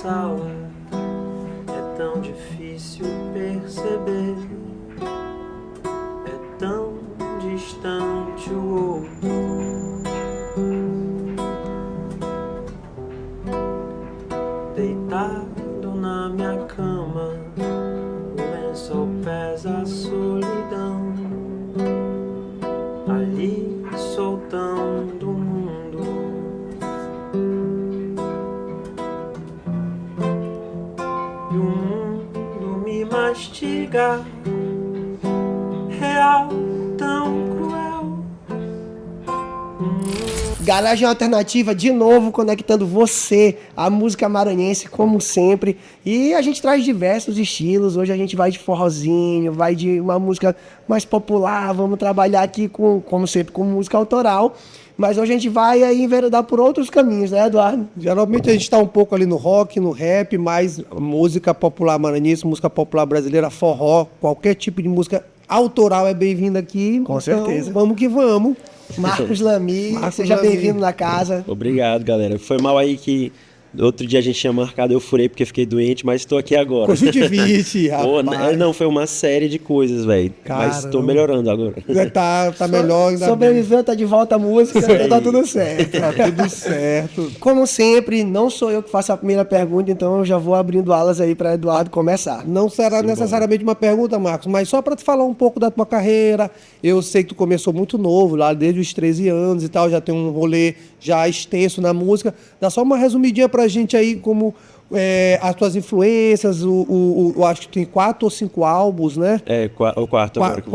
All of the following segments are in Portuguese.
sala. É tão difícil perceber, é tão distante o outro. Deitado na minha cama, o lençol pesa a solidão. Ali soltando o mundo. E o mundo me mastiga, real, tão cruel. Garagem Alternativa, de novo, conectando você, a música maranhense, como sempre. E a gente traz diversos estilos. Hoje a gente vai de forrozinho, vai de uma música mais popular. Vamos trabalhar aqui, como sempre, com música autoral. Mas hoje a gente vai aí enveredar por outros caminhos, né, Eduardo? Geralmente a gente está um pouco ali no rock, no rap, mas música popular maranhense, música popular brasileira, forró, qualquer tipo de música autoral é bem-vinda aqui. Com certeza. Vamos que vamos. Marcos Lamy, seja bem-vindo na casa. Obrigado, galera. Foi mal aí que outro dia a gente tinha marcado, eu furei porque fiquei doente, mas estou aqui agora. Conjuntivite, rapaz. Não, foi uma série de coisas, velho. Mas estou melhorando agora. Tá melhor ainda. Sobreviveu, tá de volta à música, então tá tudo certo. Tá tudo certo. Como sempre, não sou eu que faço a primeira pergunta, então eu já vou abrindo alas aí para Eduardo começar. Não será necessariamente uma pergunta, Marcos, mas só para te falar um pouco da tua carreira. Eu sei que tu começou muito novo, lá desde os 13 anos e tal, já tem um rolê já extenso na música. Dá só uma resumidinha pra gente aí, como as tuas influências, eu acho que tem 4 ou 5 álbuns, né? O quarto agora que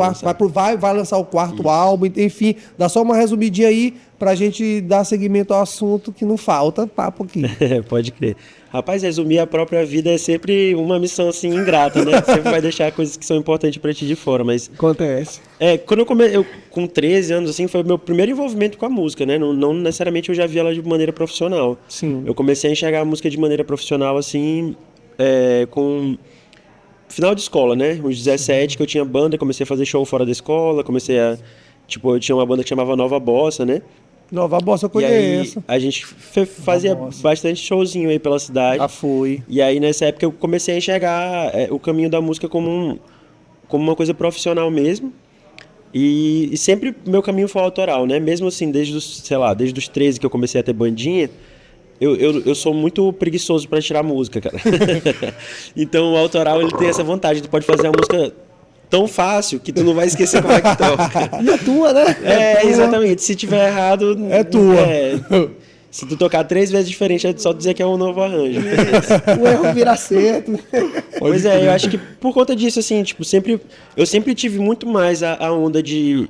vai lançar o quarto álbum, enfim, dá só uma resumidinha aí pra gente dar seguimento ao assunto, que não falta papo aqui. Pode crer. Rapaz, resumir a própria vida é sempre uma missão assim ingrata, né? Sempre vai deixar coisas que são importantes pra ti de fora, mas... Acontece. Quando eu com 13 anos, assim, foi o meu primeiro envolvimento com a música, né? Não necessariamente eu já vi ela de maneira profissional. Sim. Eu comecei a enxergar a música de maneira profissional, assim, com final de escola, né? Uns 17, que eu tinha banda, comecei a fazer show fora da escola, eu tinha uma banda que chamava Nova Bossa, né? Nova Bossa eu conheço. E aí, a gente fazia bastante showzinho aí pela cidade. Já fui. E aí, nessa época, eu comecei a enxergar o caminho da música como uma coisa profissional mesmo. E sempre meu caminho foi autoral, né? Mesmo assim, desde os 13 que eu comecei a ter bandinha, eu sou muito preguiçoso para tirar música, cara. Então, o autoral, ele tem essa vantagem. Tu pode fazer a música tão fácil que tu não vai esquecer como é que toca. E a tua, né? Exatamente. Se tiver errado... É tua. Se tu tocar 3 vezes diferente, é só dizer que é um novo arranjo. O erro vira acerto. Pois é, eu acho que por conta disso, assim, tipo, eu sempre tive muito mais a onda de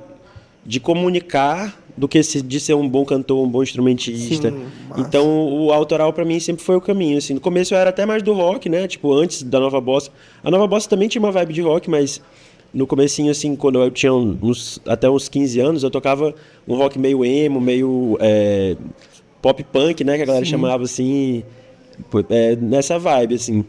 comunicar do que de ser um bom cantor, um bom instrumentista. Sim, então, o autoral pra mim sempre foi o caminho, assim. No começo eu era até mais do rock, né? Tipo, antes da Nova Bossa. A Nova Bossa também tinha uma vibe de rock, mas no comecinho, assim, quando eu tinha até uns 15 anos, eu tocava um rock meio emo, meio pop punk, né? Que a galera chamava, assim, nessa vibe, assim.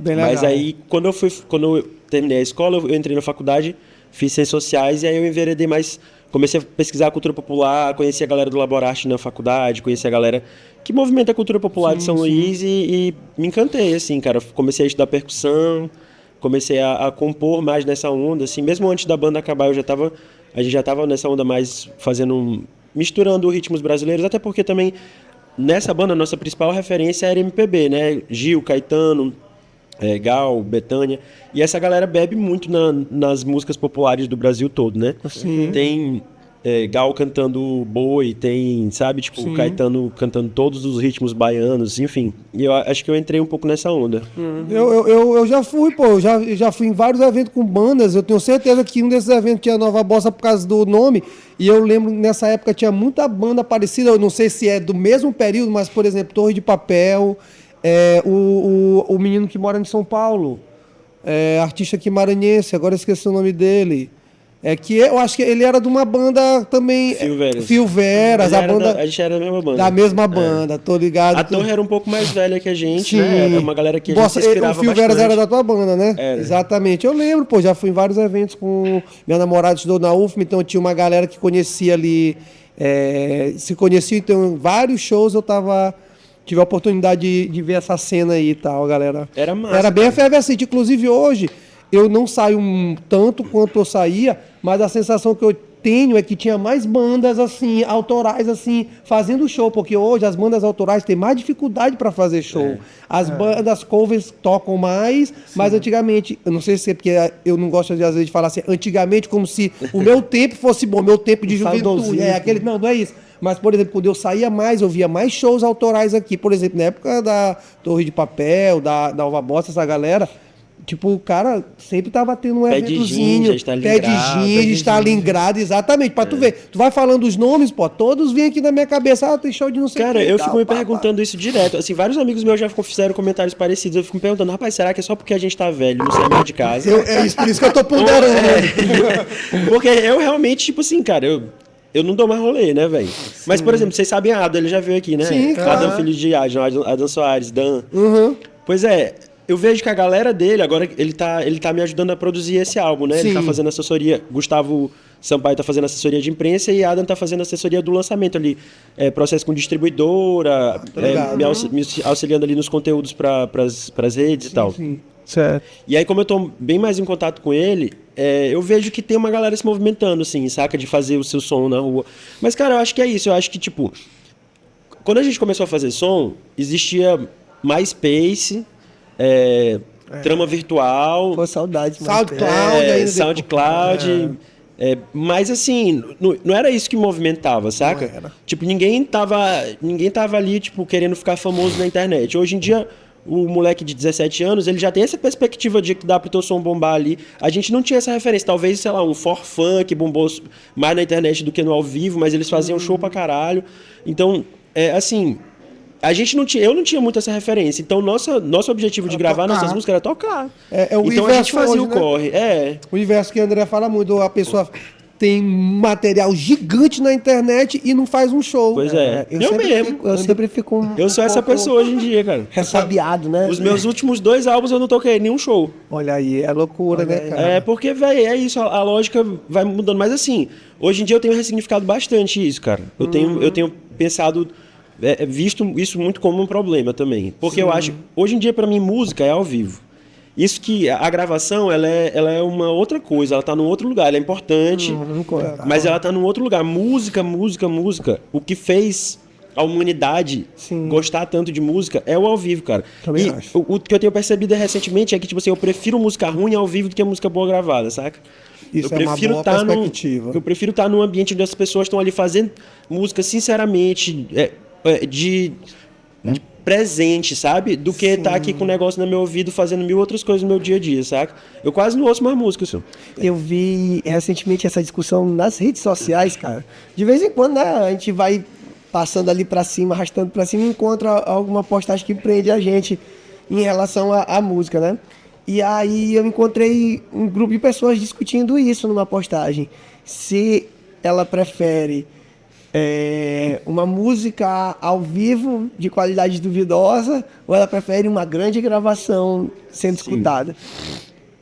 Bem legal. Mas aí, quando eu terminei a escola, eu entrei na faculdade, fiz ciências sociais, e aí eu enveredei mais, comecei a pesquisar a cultura popular, conheci a galera do Laborarte na faculdade, conheci a galera que movimenta a cultura popular de São Luís e me encantei, assim, cara. Comecei a estudar percussão, comecei a compor mais nessa onda, assim, mesmo antes da banda acabar, a gente já tava nessa onda mais misturando ritmos brasileiros, até porque também nessa banda a nossa principal referência era MPB, né? Gil, Caetano, Gal, Bethânia, e essa galera bebe muito nas músicas populares do Brasil todo, né? Sim. Tem Gal cantando boi, tem, sabe, tipo, Sim. Caetano cantando todos os ritmos baianos, enfim. E eu acho que eu entrei um pouco nessa onda. Eu já fui, eu já fui em vários eventos com bandas. Eu tenho certeza que um desses eventos tinha Nova Bossa por causa do nome. E eu lembro que nessa época tinha muita banda parecida. Eu não sei se é do mesmo período, mas, por exemplo, Torre de Papel, o menino que mora em São Paulo, artista aqui maranhense, agora eu esqueci o nome dele. Que eu acho que ele era de uma banda também. Fio Veras. A gente era da mesma banda. Da mesma banda, tô ligado. A Torre era um pouco mais velha que a gente, Sim. né? Era uma galera que a gente se inspirava bastante. O Fio Veras era da tua banda, né? Era. Exatamente. Eu lembro, já fui em vários eventos com... Meu namorado estudou na UFM, então tinha uma galera que conhecia ali... se conhecia, então, em vários shows eu tava tive a oportunidade de ver essa cena aí e tal, galera. Era massa, Era bem cara. efervescente. Inclusive, hoje, eu não saio tanto quanto eu saía, mas a sensação que eu tenho é que tinha mais bandas, assim, autorais, assim, fazendo show, porque hoje as bandas autorais têm mais dificuldade para fazer show. As bandas covers tocam mais, mas antigamente, eu não sei se é porque eu não gosto, às vezes, de falar assim, antigamente, como se o meu tempo fosse bom, meu tempo de juventude. Saudosismo. Não é isso. Mas, por exemplo, quando eu saía mais, eu via mais shows autorais aqui. Por exemplo, na época da Torre de Papel, da Alva Bossa, essa galera, tipo, o cara sempre tava tendo um Pé de eventozinho. Ginja, Pé de Ginja, Stalingrado, exatamente. Pra tu ver, tu vai falando os nomes, pô, todos vêm aqui na minha cabeça, tem show de não sei o Cara, que e eu tal, fico me pá, perguntando isso direto. Assim, vários amigos meus já fizeram comentários parecidos. Eu fico me perguntando, rapaz, será que é só porque a gente tá velho, não sai mais de casa? É isso, por isso que eu tô ponderando. Porque eu realmente, tipo assim, cara, eu não dou mais rolê, né, velho? Mas, por exemplo, vocês sabem a Adam, ele já veio aqui, né? Sim, claro. Adam, filho de Adam Soares, Dan. Uhum. Pois é, eu vejo que a galera dele, agora ele tá me ajudando a produzir esse álbum, né? Ele tá Sim. fazendo assessoria, Gustavo Sampaio tá fazendo assessoria de imprensa e Adam tá fazendo assessoria do lançamento ali. Processo com distribuidora, ligado. me auxiliando ali nos conteúdos pras redes e tal. Sim, certo. E aí, como eu tô bem mais em contato com ele, eu vejo que tem uma galera se movimentando, assim, saca? De fazer o seu som na rua. Mas, cara, eu acho que é isso. Eu acho que, tipo, quando a gente começou a fazer som, existia MySpace, trama virtual, Pô, saudades. SoundCloud ainda. SoundCloud. Mas assim, não era isso que movimentava, saca? Não era. Tipo, ninguém tava ali, tipo, querendo ficar famoso na internet. Hoje em dia, o moleque de 17 anos, ele já tem essa perspectiva de que dá pro teu som bombar ali. A gente não tinha essa referência. Talvez, sei lá, um For-Fun que bombou mais na internet do que no ao vivo, mas eles faziam show pra caralho. Então, assim, eu não tinha muito essa referência. Então, nosso objetivo de gravar tocar. nossas músicas era tocar. É o Então, a gente inverso fazia hoje, o né? corre. O inverso que o André fala muito, a pessoa tem material gigante na internet e não faz um show. Pois é. Eu sempre fico Eu sou essa pessoa hoje em dia, cara. ressabiado, né? Os meus últimos 2 álbuns eu não toquei em nenhum show. Olha aí, é loucura, né, cara? Porque, velho, é isso, a lógica vai mudando. Mas assim, hoje em dia eu tenho ressignificado bastante isso, cara. Eu tenho pensado, visto isso muito como um problema também. Porque eu acho, hoje em dia pra mim, música é ao vivo. Isso que a gravação, ela é uma outra coisa, ela tá num outro lugar, ela é importante, mas ela tá num outro lugar. Música. O que fez a humanidade gostar tanto de música é o ao vivo, cara. Também E acho. o que eu tenho percebido recentemente é que, tipo assim, eu prefiro música ruim ao vivo do que música boa gravada, saca? Isso eu é uma prefiro boa tá perspectiva. eu prefiro estar num ambiente onde as pessoas estão ali fazendo música sinceramente, de presente, sabe? Do que estar aqui com um negócio no meu ouvido fazendo 1000 outras coisas no meu dia a dia, saca? Eu quase não ouço mais música, senhor. Eu vi recentemente essa discussão nas redes sociais, cara. De vez em quando, né, a gente vai passando ali pra cima, arrastando pra cima e encontra alguma postagem que prende a gente em relação à música, né? E aí eu encontrei um grupo de pessoas discutindo isso numa postagem. Se ela prefere uma música ao vivo de qualidade duvidosa ou ela prefere uma grande gravação sendo escutada.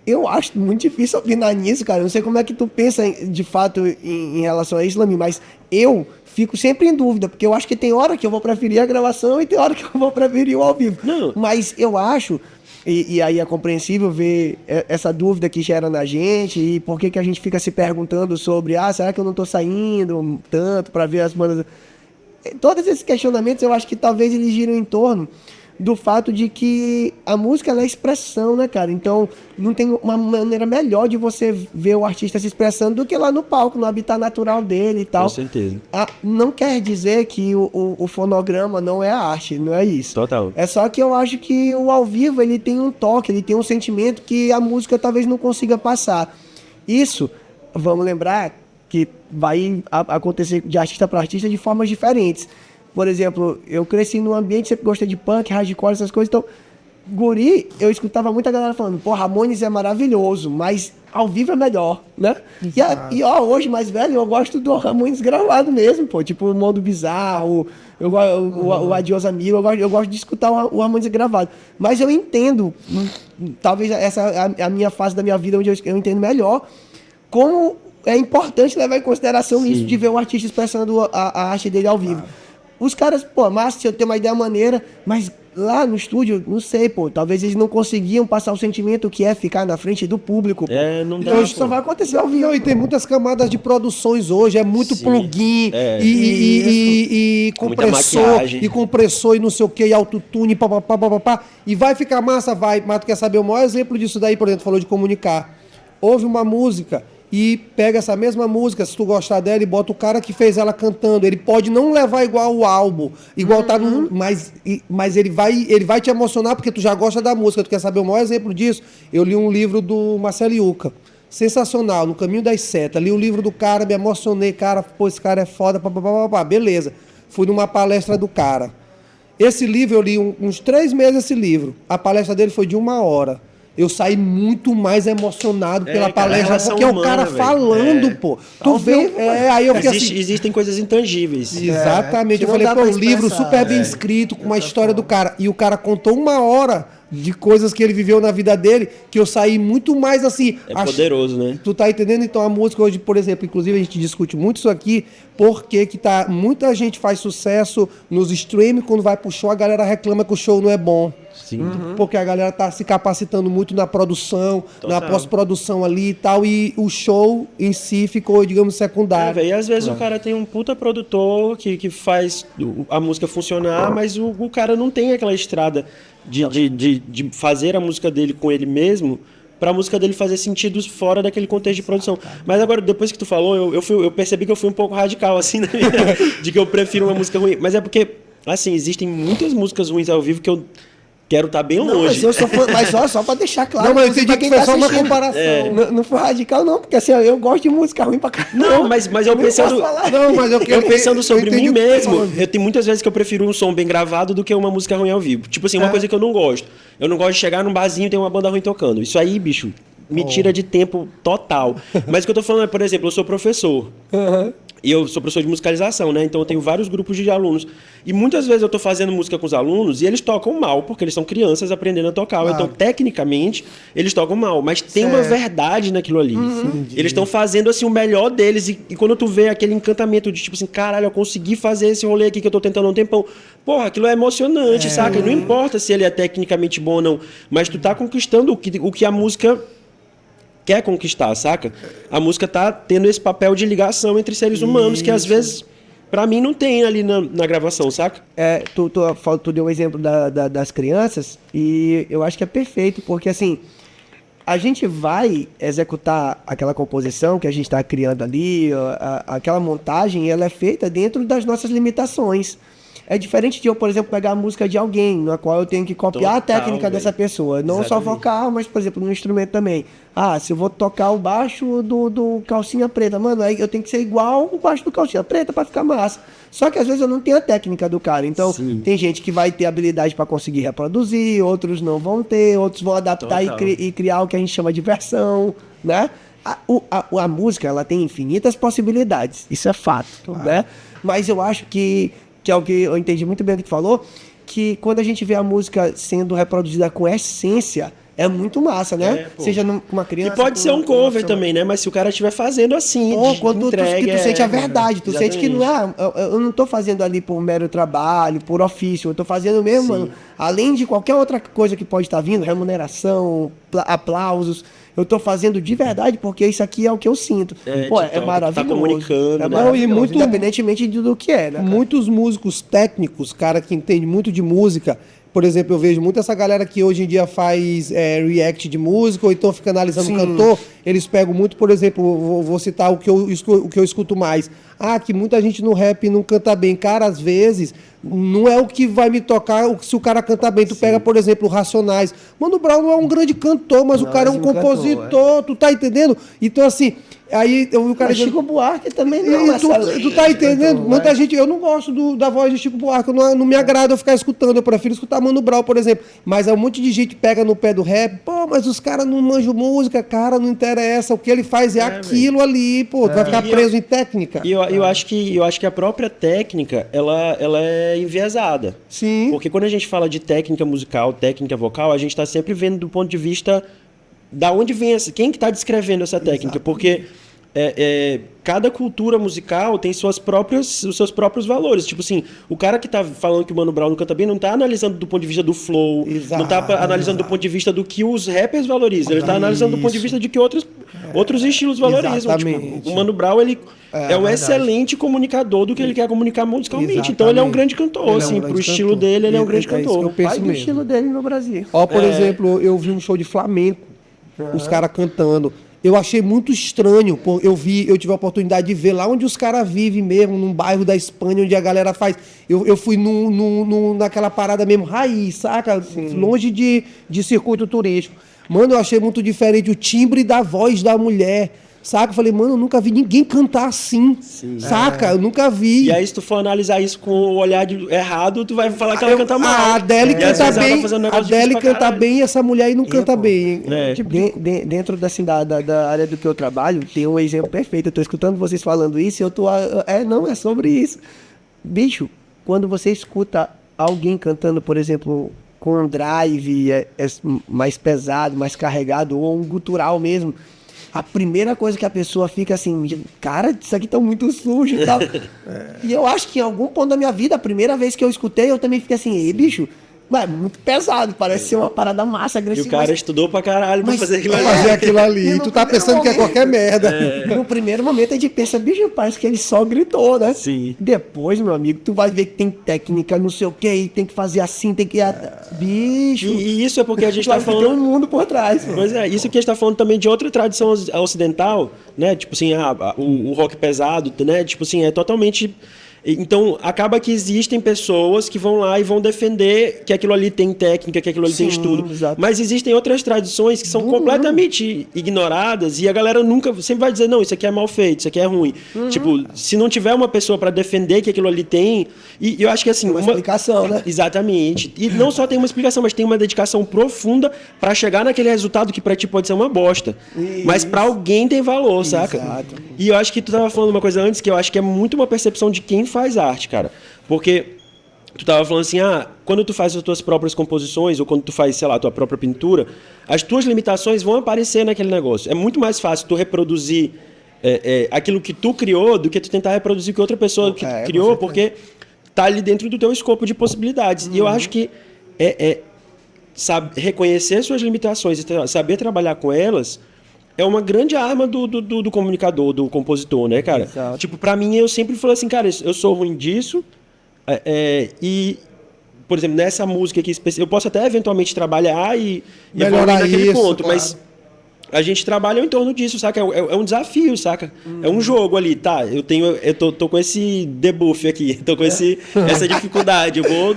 Eu acho muito difícil opinar nisso, cara. Eu não sei como é que tu pensa de fato em relação a isso, Lami, mas eu fico sempre em dúvida, porque eu acho que tem hora que eu vou preferir a gravação e tem hora que eu vou preferir o ao vivo. Não. Mas eu acho, e aí é compreensível ver essa dúvida que gera na gente e por que a gente fica se perguntando sobre, será que eu não tô saindo tanto para ver as bandas? Todos esses questionamentos eu acho que talvez eles giram em torno do fato de que a música ela é expressão, né, cara? Então, não tem uma maneira melhor de você ver o artista se expressando do que lá no palco, no habitat natural dele e tal. Com certeza. Não quer dizer que o fonograma não é arte, não é isso. Total. É só que eu acho que o ao vivo, ele tem um toque, ele tem um sentimento que a música talvez não consiga passar. Isso, vamos lembrar que vai acontecer de artista para artista de formas diferentes. Por exemplo, eu cresci num ambiente, sempre gostei de punk, hardcore, essas coisas, então, guri, eu escutava muita galera falando, pô, Ramones é maravilhoso, mas ao vivo é melhor, né? E hoje, mais velho, eu gosto do Ramones gravado mesmo, pô, tipo o Mundo Bizarro, o Adiós Amigo, eu gosto de escutar o Ramones gravado. Mas eu entendo, talvez essa é a minha fase da minha vida onde eu entendo melhor como é importante levar em consideração isso de ver o artista expressando a arte dele ao vivo. os caras, pô, massa, se eu ter uma ideia maneira, mas lá no estúdio, não sei, pô, talvez eles não conseguiam passar o sentimento que é ficar na frente do público. Pô. Não dá. Então isso só vai acontecer ao vivo. Não, e tem muitas camadas de produções hoje, é muito Sim. plugin e Muita compressor, maquiagem. e compressor e não sei o que, e autotune, papapá, e vai ficar massa, vai. Mas tu quer saber o maior exemplo disso daí, por exemplo, tu falou de comunicar. Houve uma música e pega essa mesma música, se tu gostar dela, e bota o cara que fez ela cantando. Ele pode não levar igual o álbum, igual tá no... Mas ele vai te emocionar porque tu já gosta da música. Tu quer saber o maior exemplo disso? Eu li um livro do Marcelo Yuca. Sensacional, No Caminho das Setas. Li o livro do cara, me emocionei. Cara, pô, esse cara é foda, papapá. Beleza. Fui numa palestra do cara. Esse livro, eu li uns 3 meses esse livro. A palestra dele foi de 1 hora. Eu saí muito mais emocionado pela palestra, porque é o cara humana, falando, pô. Tu vê, aí eu fiquei assim... Existem coisas intangíveis. Exatamente. Eu que não falei, dá pô, pra um livro expressar. super bem escrito, com uma história do cara. E o cara contou 1 hora de coisas que ele viveu na vida dele, que eu saí muito mais assim... Poderoso, né? Tu tá entendendo? Então a música hoje, por exemplo, inclusive a gente discute muito isso aqui, porque muita gente faz sucesso nos streams, quando vai pro show, a galera reclama que o show não é bom. Sim. Porque a galera tá se capacitando muito na produção, Total. na pós-produção ali e tal, e o show em si ficou, digamos, secundário. E às vezes o cara tem um puta produtor que faz a música funcionar, mas o cara não tem aquela estrada de fazer a música dele com ele mesmo, pra música dele fazer sentido fora daquele contexto de produção. Mas agora, depois que tu falou, eu percebi que eu fui um pouco radical, assim, na minha, de que eu prefiro uma música ruim. Mas é porque, assim, existem muitas músicas ruins ao vivo que eu quero estar bem Não, longe. mas eu mas só pra deixar claro. Não, mas eu pra entendi quem que foi tá só uma assistindo. comparação. Não foi radical, não, porque assim, eu gosto de música ruim pra caramba. Não, mas eu pensando... Não, mas eu pensando sobre entendi mim o que tu tá mesmo, falando. eu tenho muitas vezes que eu prefiro um som bem gravado do que uma música ruim ao vivo. Tipo assim, uma coisa que eu não gosto. Eu não gosto de chegar num barzinho e ter uma banda ruim tocando. Isso aí, bicho, me tira de tempo total. Mas o que eu tô falando é, por exemplo, eu sou professor. E eu sou professor de musicalização, né? Então eu tenho vários grupos de alunos. E muitas vezes eu tô fazendo música com os alunos e eles tocam mal, porque eles são crianças aprendendo a tocar. Então, tecnicamente, eles tocam mal. Mas tem uma verdade naquilo ali. Eles estão fazendo, assim, o melhor deles. E quando tu vê aquele encantamento de, tipo assim, caralho, eu consegui fazer esse rolê aqui que eu tô tentando há um tempão. Porra, aquilo é emocionante, saca? E não importa se ele é tecnicamente bom ou não. Mas tu tá conquistando o que a música quer conquistar, saca? A música tá tendo esse papel de ligação entre seres humanos que às vezes, pra mim, não tem ali na gravação, saca? Tu deu o exemplo das crianças e eu acho que é perfeito, porque assim, a gente vai executar aquela composição que a gente está criando ali, aquela montagem, ela é feita dentro das nossas limitações. É diferente de eu, por exemplo, pegar a música de alguém, na qual eu tenho que copiar a Total, técnica velho. dessa pessoa. Não só Exatamente. vocal, mas, por exemplo, no instrumento também. Ah, se eu vou tocar o baixo do Calcinha Preta, mano, aí eu tenho que ser igual o baixo do Calcinha Preta pra ficar massa. Só que às vezes eu não tenho a técnica do cara. Então, tem gente que vai ter habilidade pra conseguir reproduzir, outros não vão ter, outros vão adaptar Total. e criar o que a gente chama de versão, né? A música, ela tem infinitas possibilidades. Isso é fato, né? Mas eu acho que é o que eu entendi muito bem o que tu falou, que quando a gente vê a música sendo reproduzida com essência, é muito massa, né? pô. Seja com uma criança... E pode ser um com uma cover pessoa. também, né? Mas se o cara estiver fazendo assim, Ou de quando entrega, tu sente a verdade, tu sente que não exatamente. eu não tô fazendo ali por mero trabalho, por ofício, eu tô fazendo mesmo, mano, além de qualquer outra coisa que pode estar vindo, remuneração, aplausos, eu tô fazendo de verdade porque isso aqui é o que eu sinto. Pô, é tá maravilhoso. comunicando, é né? maravilhoso, Não, e muito- independentemente do que é, né? cara? Muitos músicos técnicos, cara que entende muito de música, por exemplo, eu vejo muito essa galera que hoje em dia faz react de música, ou então fica analisando o cantor, eles pegam muito, por exemplo, vou citar o que eu escuto mais. Ah, que muita gente no rap não canta bem. Cara, às vezes, não é o que vai me tocar se o cara canta bem. Tu pega, por exemplo, o Racionais. Mano Brown não é um grande cantor, mas o cara é um mas um cantor, compositor, tu tá entendendo? Então, assim, aí o cara... Mas Chico Buarque também não é Tu tá entendendo? então, Muita gente... Eu não gosto da voz de Chico Buarque, não me agrada eu ficar escutando. Eu prefiro escutar Mano Brown, por exemplo. Mas um monte de gente pega no pé do rap. Pô, mas os caras não manjam música, cara, não interessa. O que ele faz é aquilo ali, pô. Tu vai ficar E preso em técnica. E eu acho que a própria técnica, ela é enviesada. Sim. Porque quando a gente fala de técnica musical, técnica vocal, a gente está sempre vendo do ponto de vista da onde vem quem que está descrevendo essa técnica. Porque cada cultura musical tem os seus próprios valores. Tipo assim, o cara que tá falando que o Mano Brown não canta bem não tá analisando do ponto de vista do flow, Exato, não tá analisando do ponto de vista do que os rappers valorizam, ele tá analisando do ponto de vista de que outros estilos valorizam. Exatamente. Tipo, o Mano Brown, ele é um excelente comunicador do que ele quer comunicar musicalmente. Exatamente. Então ele é um grande cantor, Ele é um assim, grande pro estilo cantor. dele, ele é um grande É isso que cantor. eu penso Faz do mesmo. estilo dele no Brasil. Ó, por exemplo, eu vi um show de flamenco, os caras cantando. Eu achei muito estranho, eu tive a oportunidade de ver lá onde os caras vivem mesmo, num bairro da Espanha, onde a galera faz. Eu fui naquela parada mesmo, raiz, saca? Longe de circuito turístico. Mano, eu achei muito diferente o timbre da voz da mulher. Saca? Eu falei, mano, eu nunca vi ninguém cantar assim. Saca? Eu nunca vi. E aí, se tu for analisar isso com o olhar errado, tu vai falar que ela canta mal. A Adele E às canta vezes ela tá bem. fazendo um A negócio difícil Adele pra canta caralho. bem e essa mulher aí não canta pô. bem. É. Tipo, dentro assim, da área do que eu trabalho, tem um exemplo perfeito. Eu tô escutando vocês falando isso e eu tô. Não, é sobre isso. Bicho, quando você escuta alguém cantando, por exemplo, com um drive mais pesado, mais carregado, ou um gutural mesmo, a primeira coisa que a pessoa fica assim, cara, isso aqui tá muito sujo e tal. E eu acho que em algum ponto da minha vida, a primeira vez que eu escutei, eu também fiquei assim, ei, bicho, muito pesado, parece ser uma parada massa, E agressiva. o cara estudou pra caralho pra Mas- fazer aquilo Pra ali. fazer aquilo ali. E E no tu tá primeiro pensando que é momento- qualquer merda. No primeiro momento a gente pensa, bicho, parece que ele só gritou, né? Sim. Depois, meu amigo, tu vai ver que tem técnica, não sei o que, e tem que fazer assim, tem que... Bicho, E isso é porque a gente tu vai tá ter um falando... mundo por trás, mano. Pois é, isso que a gente tá falando também de outra tradição ocidental, né? Tipo assim, o rock pesado, né? Tipo assim, é totalmente... Então, acaba que existem pessoas que vão lá e vão defender que aquilo ali tem técnica, que aquilo ali tem Sim, estudo. exato. Mas existem outras tradições que são completamente ignoradas e a galera nunca sempre vai dizer, não, isso aqui é mal feito, isso aqui é ruim. Tipo, se não tiver uma pessoa para defender que aquilo ali tem... E eu acho que assim... Uma explicação, né? Exatamente. E não só tem uma explicação, mas tem uma dedicação profunda para chegar naquele resultado que para ti pode ser uma bosta. Mas para alguém tem valor, saca? Exato. E eu acho que tu tava falando uma coisa antes que eu acho que é muito uma percepção de quem faz arte, cara. Porque tu tava falando assim, quando tu faz as tuas próprias composições ou quando tu faz, sei lá, a tua própria pintura, as tuas limitações vão aparecer naquele negócio. É muito mais fácil tu reproduzir aquilo que tu criou do que tu tentar reproduzir o que outra pessoa que tu criou, porque tá ali dentro do teu escopo de possibilidades. E eu acho que sabe, reconhecer suas limitações e saber trabalhar com elas é uma grande arma do comunicador, do compositor, né, cara? Exato. Tipo, pra mim, eu sempre falei assim, cara, eu sou ruim disso e, por exemplo, nessa música aqui, eu posso até eventualmente trabalhar e Melhorar evoluir naquele isso, ponto, claro. mas a gente trabalha em torno disso, saca? É um desafio, saca? É um jogo ali, tá? Eu tô com esse debuff aqui, tô com essa dificuldade, eu vou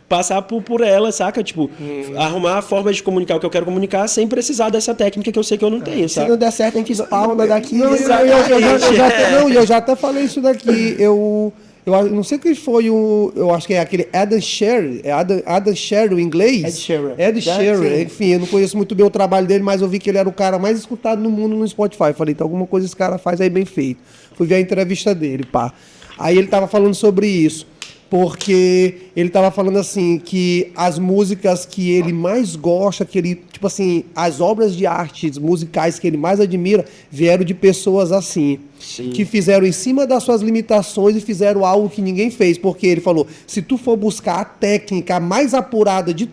passar por ela, saca? Tipo, arrumar formas de comunicar o que eu quero comunicar sem precisar dessa técnica que eu sei que eu não tenho, Se saca? não der certo, a gente spawna daqui. Eu já até falei isso daqui. Eu não sei quem foi eu acho que é aquele Adam Sherry, Adam Sherry, o inglês? Ed Sheeran. Ed Sheeran, Sim. enfim, eu não conheço muito bem o trabalho dele, mas eu vi que ele era o cara mais escutado no mundo no Spotify. Falei, então alguma coisa esse cara faz aí bem feito. Fui ver a entrevista dele, pá. Aí ele tava falando sobre isso. Porque ele tava falando assim, que as músicas que ele mais gosta, que ele, tipo assim, as obras de artes musicais que ele mais admira, vieram de pessoas assim. Sim. Que fizeram em cima das suas limitações e fizeram algo que ninguém fez. Porque ele falou, se tu for buscar a técnica mais apurada de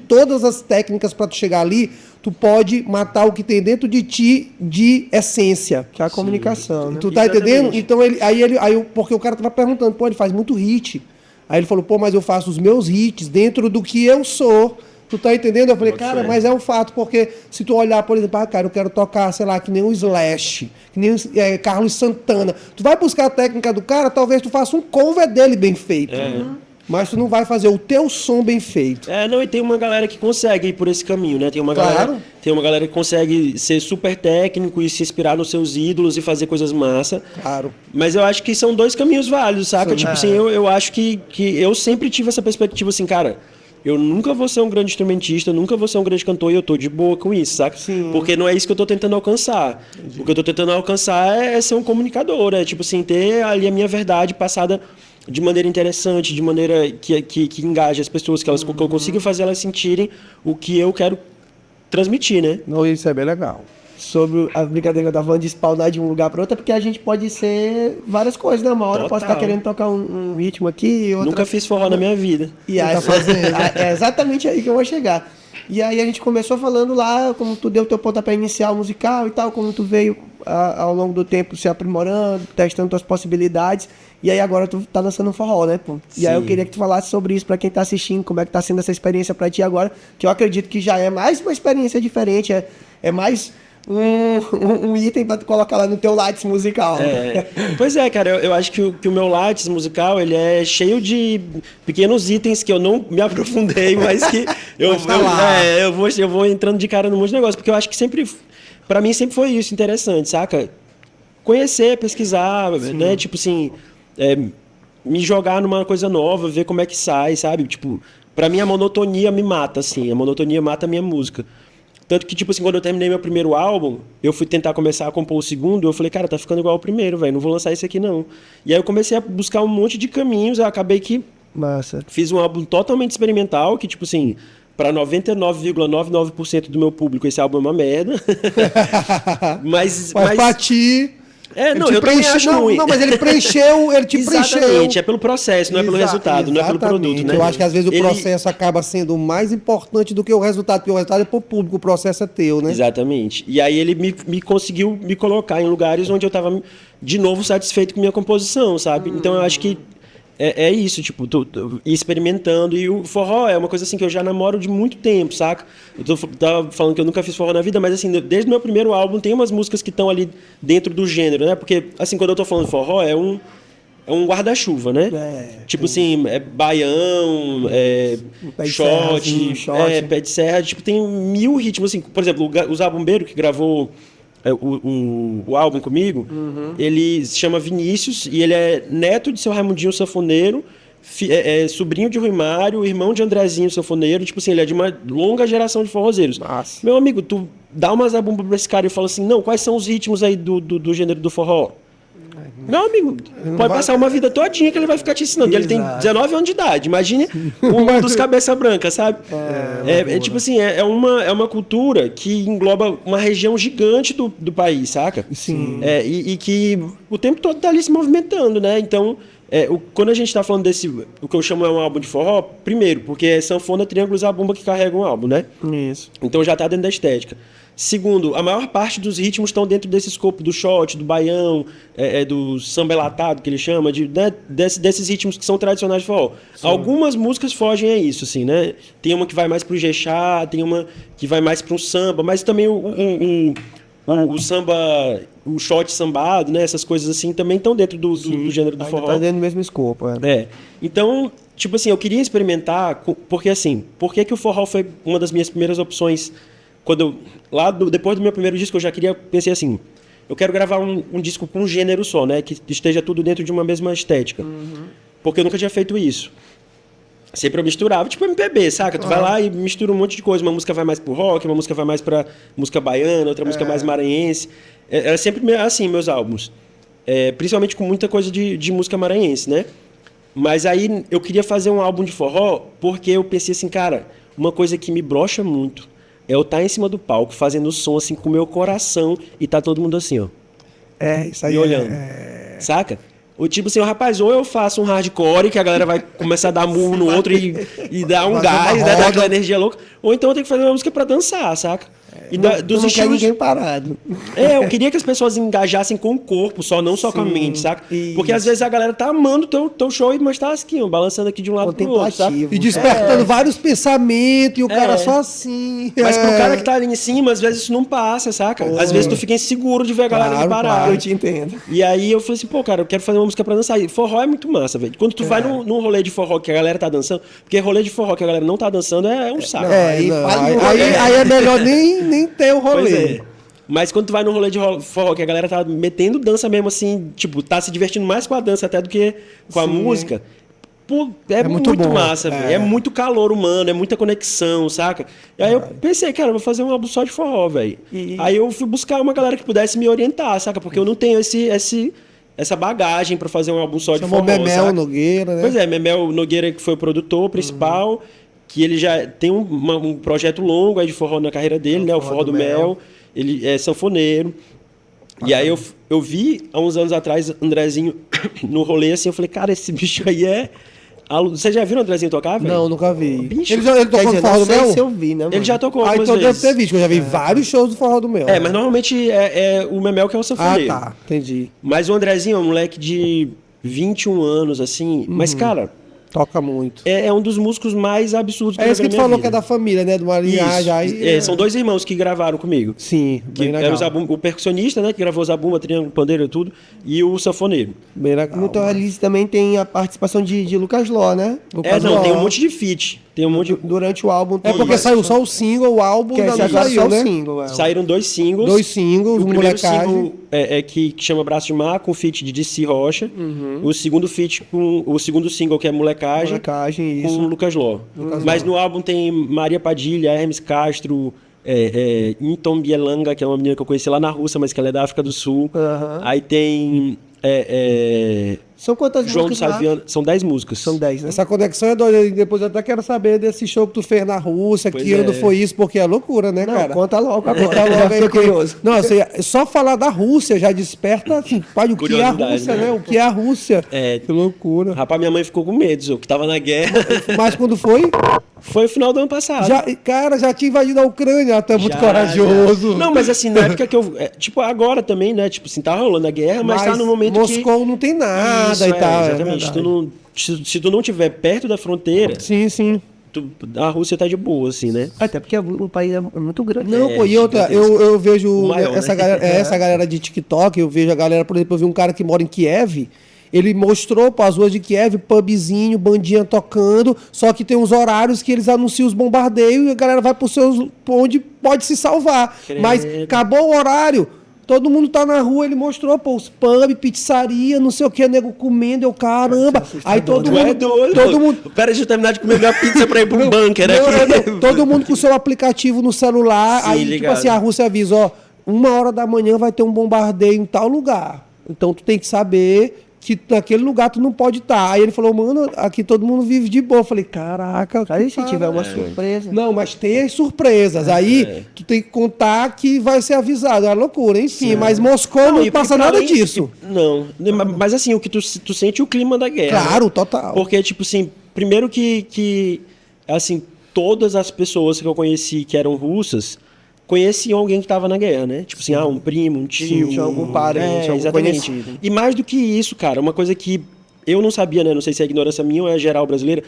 todas as técnicas para tu chegar ali, tu pode matar o que tem dentro de ti de essência. Que é a comunicação, né? Tu tá Exatamente. entendendo? Então porque o cara tava perguntando, pô, ele faz muito hit. Aí ele falou, pô, mas eu faço os meus hits dentro do que eu sou. Tu tá entendendo? Eu falei, cara, mas é um fato, porque se tu olhar, por exemplo, cara, eu quero tocar, sei lá, que nem um Slash, que nem Carlos Santana. Tu vai buscar a técnica do cara, talvez tu faça um cover dele bem feito. Mas tu não vai fazer o teu som bem feito. Não, e tem uma galera que consegue ir por esse caminho, né? Tem uma galera que consegue ser super técnico e se inspirar nos seus ídolos e fazer coisas massa. Claro. Mas eu acho que são dois caminhos válidos, saca? Tipo assim, eu acho que eu sempre tive essa perspectiva assim, cara, eu nunca vou ser um grande instrumentista, nunca vou ser um grande cantor e eu tô de boa com isso, saca? Sim. Porque não é isso que eu tô tentando alcançar. O que eu tô tentando alcançar é ser um comunicador, é tipo assim, ter ali a minha verdade passada de maneira interessante, de maneira que engaje as pessoas, que eu consiga fazer elas sentirem o que eu quero transmitir, né? Não, isso é bem legal. sobre a brincadeira que eu tava falando de spawnar de um lugar para outro, é porque a gente pode ser várias coisas, né? Uma hora eu posso estar Total. querendo tocar um ritmo aqui, outra... Nunca fiz forró na minha vida. E aí, é exatamente aí que eu vou chegar. E aí a gente começou falando lá como tu deu teu pontapé inicial musical e tal, como tu veio ao longo do tempo se aprimorando, testando tuas possibilidades. E aí agora tu tá dançando forró, né, pô? E aí eu Sim. queria que tu falasse sobre isso pra quem tá assistindo, como é que tá sendo essa experiência pra ti agora, que eu acredito que já é mais uma experiência diferente, é mais um item pra tu colocar lá no teu Lattes musical. É. Pois é, cara, eu acho que o meu Lattes musical, ele é cheio de pequenos itens que eu não me aprofundei, mas que eu vou entrando de cara no monte de negócio, porque eu acho que sempre, pra mim sempre foi isso interessante, saca? Conhecer, pesquisar, né? Tipo assim, me jogar numa coisa nova, ver como é que sai, sabe? Tipo, pra mim a monotonia me mata, assim, a monotonia mata a minha música. Tanto que, tipo assim, quando eu terminei meu primeiro álbum, eu fui tentar começar a compor o segundo, eu falei, cara, tá ficando igual ao primeiro, velho, não vou lançar esse aqui, não. E aí eu comecei a buscar um monte de caminhos, eu acabei que Massa. fiz um álbum totalmente experimental, que, tipo assim, pra 99,99% do meu público, esse álbum é uma merda. Mas pra ti... Não, ele te eu também acho ruim. Não, mas ele preencheu, ele te Exatamente, preencheu. é pelo processo, não é pelo resultado, não é pelo produto, né? Eu acho que às vezes o processo acaba sendo mais importante do que o resultado, porque o resultado é pro público, o processo é teu, né? Exatamente. E aí ele me conseguiu me colocar em lugares onde eu estava de novo satisfeito com minha composição, sabe? Então eu acho que é isso, tipo, ir experimentando. E o forró é uma coisa assim que eu já namoro de muito tempo, saca? Tava falando que eu nunca fiz forró na vida, mas assim, desde o meu primeiro álbum tem umas músicas que estão ali dentro do gênero, né? Porque, assim, quando eu tô falando forró, é um guarda-chuva, né? Tipo assim, baião, Pé de serra, assim, shot, shot. pé de serra, tipo, tem 1000 ritmos, assim, por exemplo, o Zé Bombeiro, que gravou o álbum comigo, ele se chama Vinícius e ele é neto de seu Raimundinho Sanfoneiro, sobrinho de Rui Mário, irmão de Andrezinho Sanfoneiro, tipo assim, ele é de uma longa geração de forrozeiros. Massa. Meu amigo, tu dá uma zabumba pra esse cara e fala assim, não, quais são os ritmos aí do gênero do forró? Meu amigo, pode passar uma vida todinha que ele vai ficar te ensinando. E ele tem Exato. 19 anos de idade. Imagine um dos cabeça branca, sabe? Tipo assim, é uma cultura que engloba uma região gigante do país, saca? Sim. E que o tempo todo tá ali se movimentando, né? Então, quando a gente tá falando o que eu chamo um álbum de forró, primeiro, porque é sanfona, triângulo e zabumba que carregam um álbum, né? Isso. Então já tá dentro da estética. Segundo, a maior parte dos ritmos estão dentro desse escopo do shot, do baião, do samba elatado, que ele chama, né, desses ritmos que são tradicionais de forró. Sim. Algumas músicas fogem a isso, assim, né? Tem uma que vai mais pro jexá, tem uma que vai mais pro samba, mas também o samba, o shot sambado, né? Essas coisas assim também estão dentro do gênero do forró. Tá dentro do mesmo escopo, Então, tipo assim, eu queria experimentar, porque assim, por que o forró foi uma das minhas primeiras opções? Quando depois do meu primeiro disco, eu já pensei assim, eu quero gravar um disco com um gênero só, né? Que esteja tudo dentro de uma mesma estética. Porque eu nunca tinha feito isso. Sempre eu misturava, tipo MPB, saca? Tu vai lá e mistura um monte de coisa. Uma música vai mais pro rock, uma música vai mais pra música baiana, outra música mais maranhense. Era sempre assim, meus álbuns. Principalmente com muita coisa de música maranhense, né? Mas aí eu queria fazer um álbum de forró porque eu pensei assim, cara, uma coisa que me brocha muito é eu estar em cima do palco fazendo som assim com o meu coração e tá todo mundo assim, ó. Isso aí. Me olhando. Saca? O tipo assim, rapaz, ou eu faço um hardcore que a galera vai começar a dar murro no outro e dar um gás, né, dar aquela energia louca, ou então eu tenho que fazer uma música pra dançar, saca? E dos não estilos... quer ninguém parado. Eu queria que as pessoas engajassem com o corpo, não só com a mente, saca? Isso. Porque às vezes a galera tá amando teu show, mas tá assim, ó, balançando aqui de um lado pro outro, sabe? E despertando vários pensamentos e o cara só assim. Mas pro cara que tá ali em cima, às vezes isso não passa, saca? Às vezes tu fica inseguro de ver a galera ali parada. Eu te entendo. E aí eu falei assim, pô, cara, eu quero fazer uma música pra dançar. E forró é muito massa, velho. Quando tu vai num rolê de forró que a galera tá dançando, porque rolê de forró que a galera não tá dançando é um saco. Aí é melhor nem ter o rolê. Pois é. Mas quando tu vai num rolê de forró que a galera tá metendo dança mesmo assim, tipo, tá se divertindo mais com a dança até do que com a música, pô, é muito bom. massa, velho. É muito calor humano, é muita conexão, saca? E aí eu pensei, cara, eu vou fazer um álbum só de forró, velho. Aí eu fui buscar uma galera que pudesse me orientar, saca? Porque eu não tenho essa bagagem pra fazer um álbum só de forró, Memel saca? Nogueira, né? Pois é, Memel Nogueira, que foi o produtor principal, que ele já tem um projeto longo aí de forró na carreira dele, né? O Forró do Mel. ele é sanfoneiro. E aí eu vi, há uns anos atrás, Andrezinho no rolê, assim, eu falei, cara, esse bicho aí é... Você já viu o Andrezinho tocar, velho? Não, nunca vi. Bicho. Ele Quer tocou dizer, no Forró não do sei Mel? se eu vi, né, Ele mano? já tocou Ah, algumas então deve vezes. ter visto, eu já vi vários shows do Forró do Mel. Mas normalmente é o Memel que é o Ah, sanfoneiro. tá, entendi. Mas o Andrezinho é um moleque de 21 anos, assim. Mas, cara, Toca muito. é um dos músicos mais absurdos que eu É já isso vi que tu na minha falou vida. que é da família, né? De uma linhagem. Aí, São dois irmãos que gravaram comigo. Sim, Que bem é legal. o percussionista, né? Que gravou Zabumba, Triângulo, Pandeiro e tudo. E o sanfoneiro. Bem legal. No Tom Release também tem a participação de Lucas Ló, né? Lucas Não, Ló. tem um monte de feat. Tem um monte de... Durante o álbum. É porque saiu só o single, o álbum Que ainda esse não agora saiu, só o né? single. Saíram 2 singles. 2 singles, O primeiro molecagem. single que chama Braço de Mar, com feat de DC Rocha. O segundo feat com o segundo single, que é Molecagem, Molecagem, com isso. Lucas Ló. Mas no álbum tem Maria Padilha, Hermes Castro, Inton Bielanga, que é uma menina que eu conheci lá na Rússia, mas que ela é da África do Sul. Aham. Aí tem São quantas João do músicas lá? Saviano. São 10 músicas. São 10, né? Essa conexão é doida. E depois eu até quero saber desse show que tu fez na Rússia, Pois que ano é. foi isso, porque é loucura, né, Não, cara? conta logo agora. Conta logo Já aí, fiquei porque- curioso. Não, assim, só falar da Rússia já desperta, assim, pai, o que é a Curiosidade, Rússia, né? né? O que é a Rússia? É. Que loucura. Rapaz, minha mãe ficou com medo, Zô, que tava na guerra. Mas quando foi? Foi o final do ano passado. Cara, já tinha invadido a Ucrânia, tu é muito Já, corajoso. já. Não, mas assim, na época que eu... tipo, agora também, né? Tipo assim, tá rolando a guerra, mas tá no momento Moscou não tem nada Isso, e tal. exatamente. verdade. Se tu não estiver perto da fronteira, Sim, sim. a Rússia tá de boa, assim, né? Até porque o país é muito grande. Não, É, pô, e outra, gigantesco. eu vejo O maior, essa, né? galera, essa galera de TikTok, eu vejo a galera, por exemplo, eu vi um cara que mora em Kiev, ele mostrou para as ruas de Kiev, pubzinho, bandinha tocando, só que tem uns horários que eles anunciam os bombardeios e a galera vai para onde pode se salvar. Credo. Mas acabou o horário, todo mundo tá na rua, ele mostrou, pô, os pub, pizzaria, não sei o que, nego comendo, eu, caramba. Aí todo Tu é mundo, doido. todo mundo, Pera, deixa eu terminar de comer minha pizza pra ir pro bunker não, aqui. não, todo mundo com seu aplicativo no celular. Sim, aí, tipo ligado. assim, a Rússia avisa, ó, 1h da manhã vai ter um bombardeio em tal lugar. Então tu tem que saber que naquele lugar tu não pode estar. Aí ele falou, mano, aqui todo mundo vive de boa. Eu falei, caraca. Aí que se tiver uma parada. surpresa. Não, mas tem as surpresas. Aí tu tem que contar que vai ser avisado. É loucura, enfim. Mas Moscou não e passa pra nada além- disso. Não, mas assim, o que tu sente o clima da guerra. Claro, né? total. Porque, tipo assim, primeiro que assim, todas as pessoas que eu conheci que eram russas conheciam alguém que estava na guerra, né? Tipo assim, um primo, um tio. Tinha algum parente, algum exatamente. conhecido. E mais do que isso, cara, uma coisa que eu não sabia, né? Não sei se é ignorância minha ou é geral brasileira,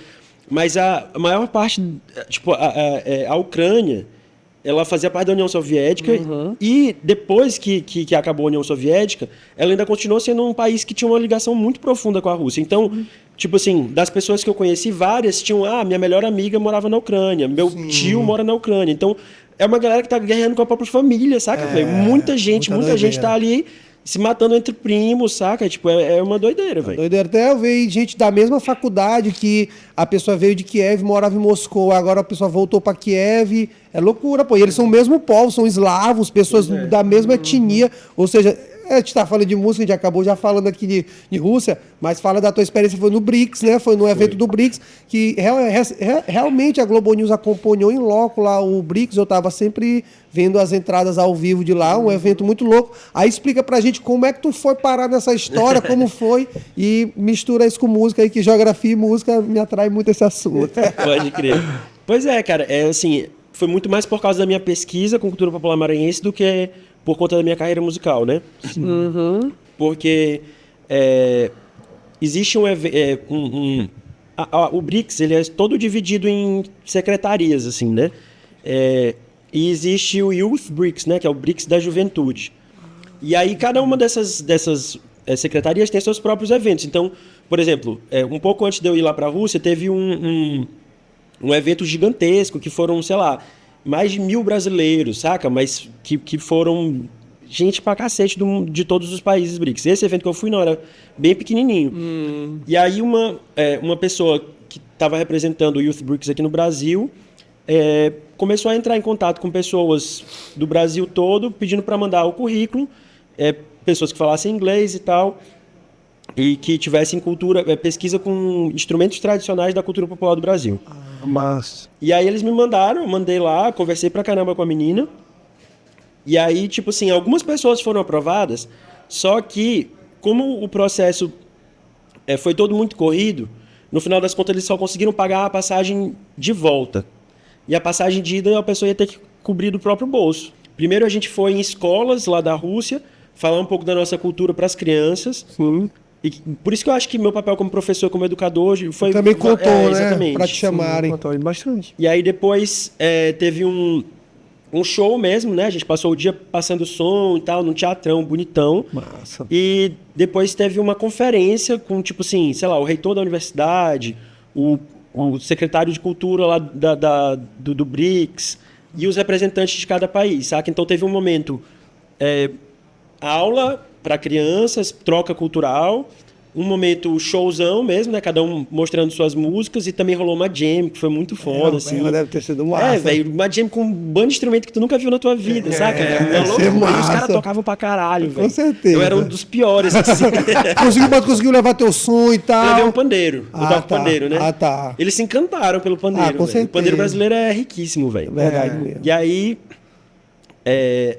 mas a maior parte, tipo, a Ucrânia, ela fazia parte da União Soviética e depois que acabou a União Soviética, ela ainda continuou sendo um país que tinha uma ligação muito profunda com a Rússia. Então, tipo assim, das pessoas que eu conheci, várias tinham, minha melhor amiga morava na Ucrânia, meu tio mora na Ucrânia. Então, é uma galera que tá guerreando com a própria família, saca, velho? Muita gente doideira. tá ali se matando entre primos, saca? Tipo, é uma doideira, velho. Doideira. Até eu vi gente da mesma faculdade que a pessoa veio de Kiev, morava em Moscou, agora a pessoa voltou para Kiev. É loucura, pô. E eles são o mesmo povo, são eslavos, pessoas da mesma etnia. Ou seja, a gente tá falando de música, a gente acabou já falando aqui de Rússia, mas fala da tua experiência, foi no BRICS, né? Foi no evento do BRICS, que realmente a Globo News acompanhou em loco lá o BRICS, eu tava sempre vendo as entradas ao vivo de lá, um evento muito louco. Aí explica pra gente como é que tu foi parar nessa história, como foi, e mistura isso com música aí, que geografia e música me atrai muito esse assunto. Pode crer. Pois é, cara, assim, foi muito mais por causa da minha pesquisa com cultura popular maranhense do que por conta da minha carreira musical, né? Porque existe o BRICS, ele é todo dividido em secretarias, assim, né? E existe o Youth BRICS, né? Que é o BRICS da juventude. E aí cada uma dessas secretarias tem seus próprios eventos. Então, por exemplo, um pouco antes de eu ir lá para a Rússia, teve um evento gigantesco que foram, sei lá, mais de 1.000 brasileiros, saca? Mas que foram gente pra cacete de todos os países BRICS. Esse evento que eu fui não era bem pequenininho. E aí uma pessoa que estava representando o Youth BRICS aqui no Brasil começou a entrar em contato com pessoas do Brasil todo, pedindo para mandar o currículo, pessoas que falassem inglês e tal, e que tivessem pesquisa com instrumentos tradicionais da cultura popular do Brasil. Mas... E aí eles me mandaram, eu mandei lá, conversei pra caramba com a menina. E aí, tipo assim, algumas pessoas foram aprovadas, só que, como o processo foi todo muito corrido, no final das contas eles só conseguiram pagar a passagem de volta. E a passagem de ida a pessoa ia ter que cobrir do próprio bolso. Primeiro a gente foi em escolas lá da Rússia, falar um pouco da nossa cultura para as crianças. Sim. E por isso que eu acho que meu papel como professor, como educador, foi... Também contou, né? Exatamente. Pra te chamarem. Contou bastante. E aí depois teve um show mesmo, né? A gente passou o dia passando som e tal, num teatrão bonitão. Massa. E depois teve uma conferência com, tipo assim, sei lá, o reitor da universidade, o secretário de cultura lá do BRICS e os representantes de cada país, saca? Então teve um momento, aula para crianças, troca cultural, um momento showzão mesmo, né? Cada um mostrando suas músicas, e também rolou uma jam, que foi muito foda, assim. Ela deve ter sido massa. Velho, uma jam com um bando de instrumento que tu nunca viu na tua vida, saca? deve Louco, ser e os massa. caras tocavam pra caralho, velho. Com certeza. Eu era um dos piores, assim. Conseguiu levar teu som e tal. Eu levei um pandeiro. Eu toco tá. pandeiro, né? Ah, tá. Eles se encantaram pelo pandeiro, Com velho. certeza. O pandeiro brasileiro é riquíssimo, velho. Verdade mesmo. E aí...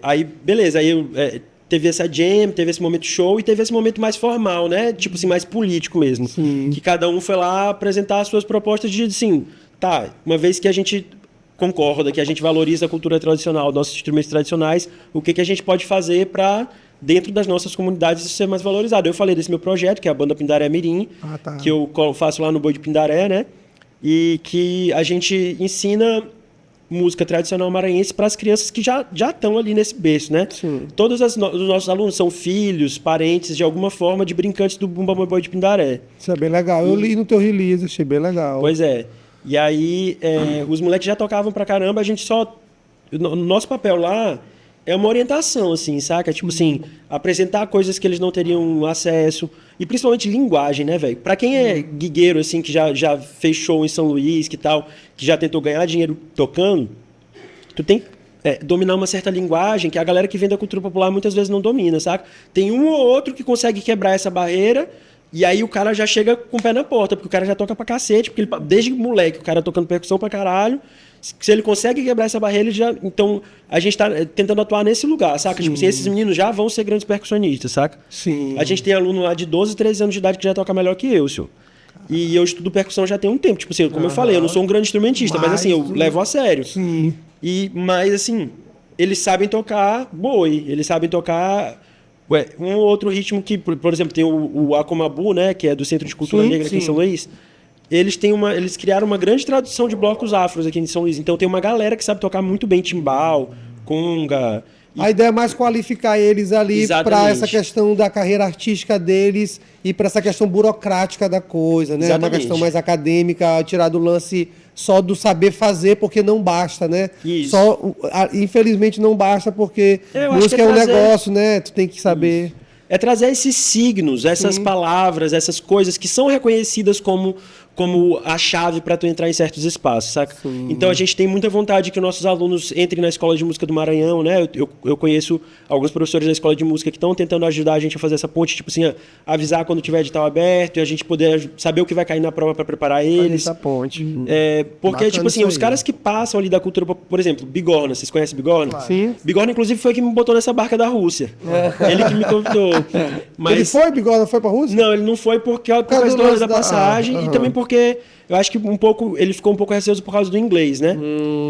aí, beleza. Aí teve essa jam, teve esse momento show e teve esse momento mais formal, né? Tipo assim, mais político mesmo. Sim. Que cada um foi lá apresentar as suas propostas de, assim, tá, uma vez que a gente concorda, que a gente valoriza a cultura tradicional, nossos instrumentos tradicionais, o que a gente pode fazer para dentro das nossas comunidades isso ser mais valorizado. Eu falei desse meu projeto, que é a Banda Pindaré Mirim, Tá. que eu faço lá no Boi de Pindaré, né? E que a gente ensina música tradicional maranhense para as crianças que já estão ali nesse berço, né? Sim. Todos os nossos alunos são filhos, parentes, de alguma forma, de brincantes do Bumba Meu Boi de Pindaré. Isso é bem legal. Eu li no teu release, achei bem legal. Pois é. E aí, os moleques já tocavam pra caramba, a gente só... O nosso papel lá é uma orientação, assim, saca? Tipo assim, apresentar coisas que eles não teriam acesso. E principalmente linguagem, né, velho? Pra quem é guigueiro, assim, que já fez show em São Luís, que tal, que já tentou ganhar dinheiro tocando, tu tem que dominar uma certa linguagem que a galera que vem da cultura popular muitas vezes não domina, saca? Tem um ou outro que consegue quebrar essa barreira, e aí o cara já chega com o pé na porta, porque o cara já toca pra cacete, porque desde moleque o cara tocando percussão pra caralho. Se ele consegue quebrar essa barreira, ele já... Então, a gente tá tentando atuar nesse lugar, saca? Tipo assim, esses meninos já vão ser grandes percussionistas, saca? Sim. A gente tem aluno lá de 12, 13 anos de idade que já toca melhor que eu, senhor. E eu estudo percussão já tem um tempo. Tipo assim, como eu falei, eu não sou um grande instrumentista, mas assim, eu levo a sério. Sim. Mas assim, eles sabem tocar boi, eles sabem tocar... um ou outro ritmo que, por exemplo, tem o Acomabu, né? Que é do Centro de Cultura Negra aqui em São Luís. Eles criaram uma grande tradução de blocos afros aqui em São Luís. Então tem uma galera que sabe tocar muito bem timbal, conga. A ideia é mais qualificar eles ali para essa questão da carreira artística deles e para essa questão burocrática da coisa, né? Exatamente. Uma questão mais acadêmica, tirar do lance só do saber fazer, porque não basta, né? Isso. Infelizmente não basta, porque Eu acho música que é um negócio, né? Tu tem que saber. Isso. É trazer esses signos, essas palavras, essas coisas que são reconhecidas como a chave para tu entrar em certos espaços, saca? Sim. Então a gente tem muita vontade que nossos alunos entrem na Escola de Música do Maranhão, né? Eu conheço alguns professores da Escola de Música que estão tentando ajudar a gente a fazer essa ponte, tipo assim, avisar quando tiver edital aberto e a gente poder saber o que vai cair na prova para preparar eles. Essa ponte. Porque, Bacana tipo assim, os caras que passam ali da cultura, por exemplo, Bigorna, vocês conhecem Bigorna? Claro. Sim. Bigorna, inclusive, foi que me botou nessa barca da Rússia. Ele que me convidou. Mas... Ele foi, Bigorna, foi pra Rússia? Não, ele não foi por causa do lance da passagem e também porque eu acho que ele ficou um pouco receoso por causa do inglês, né?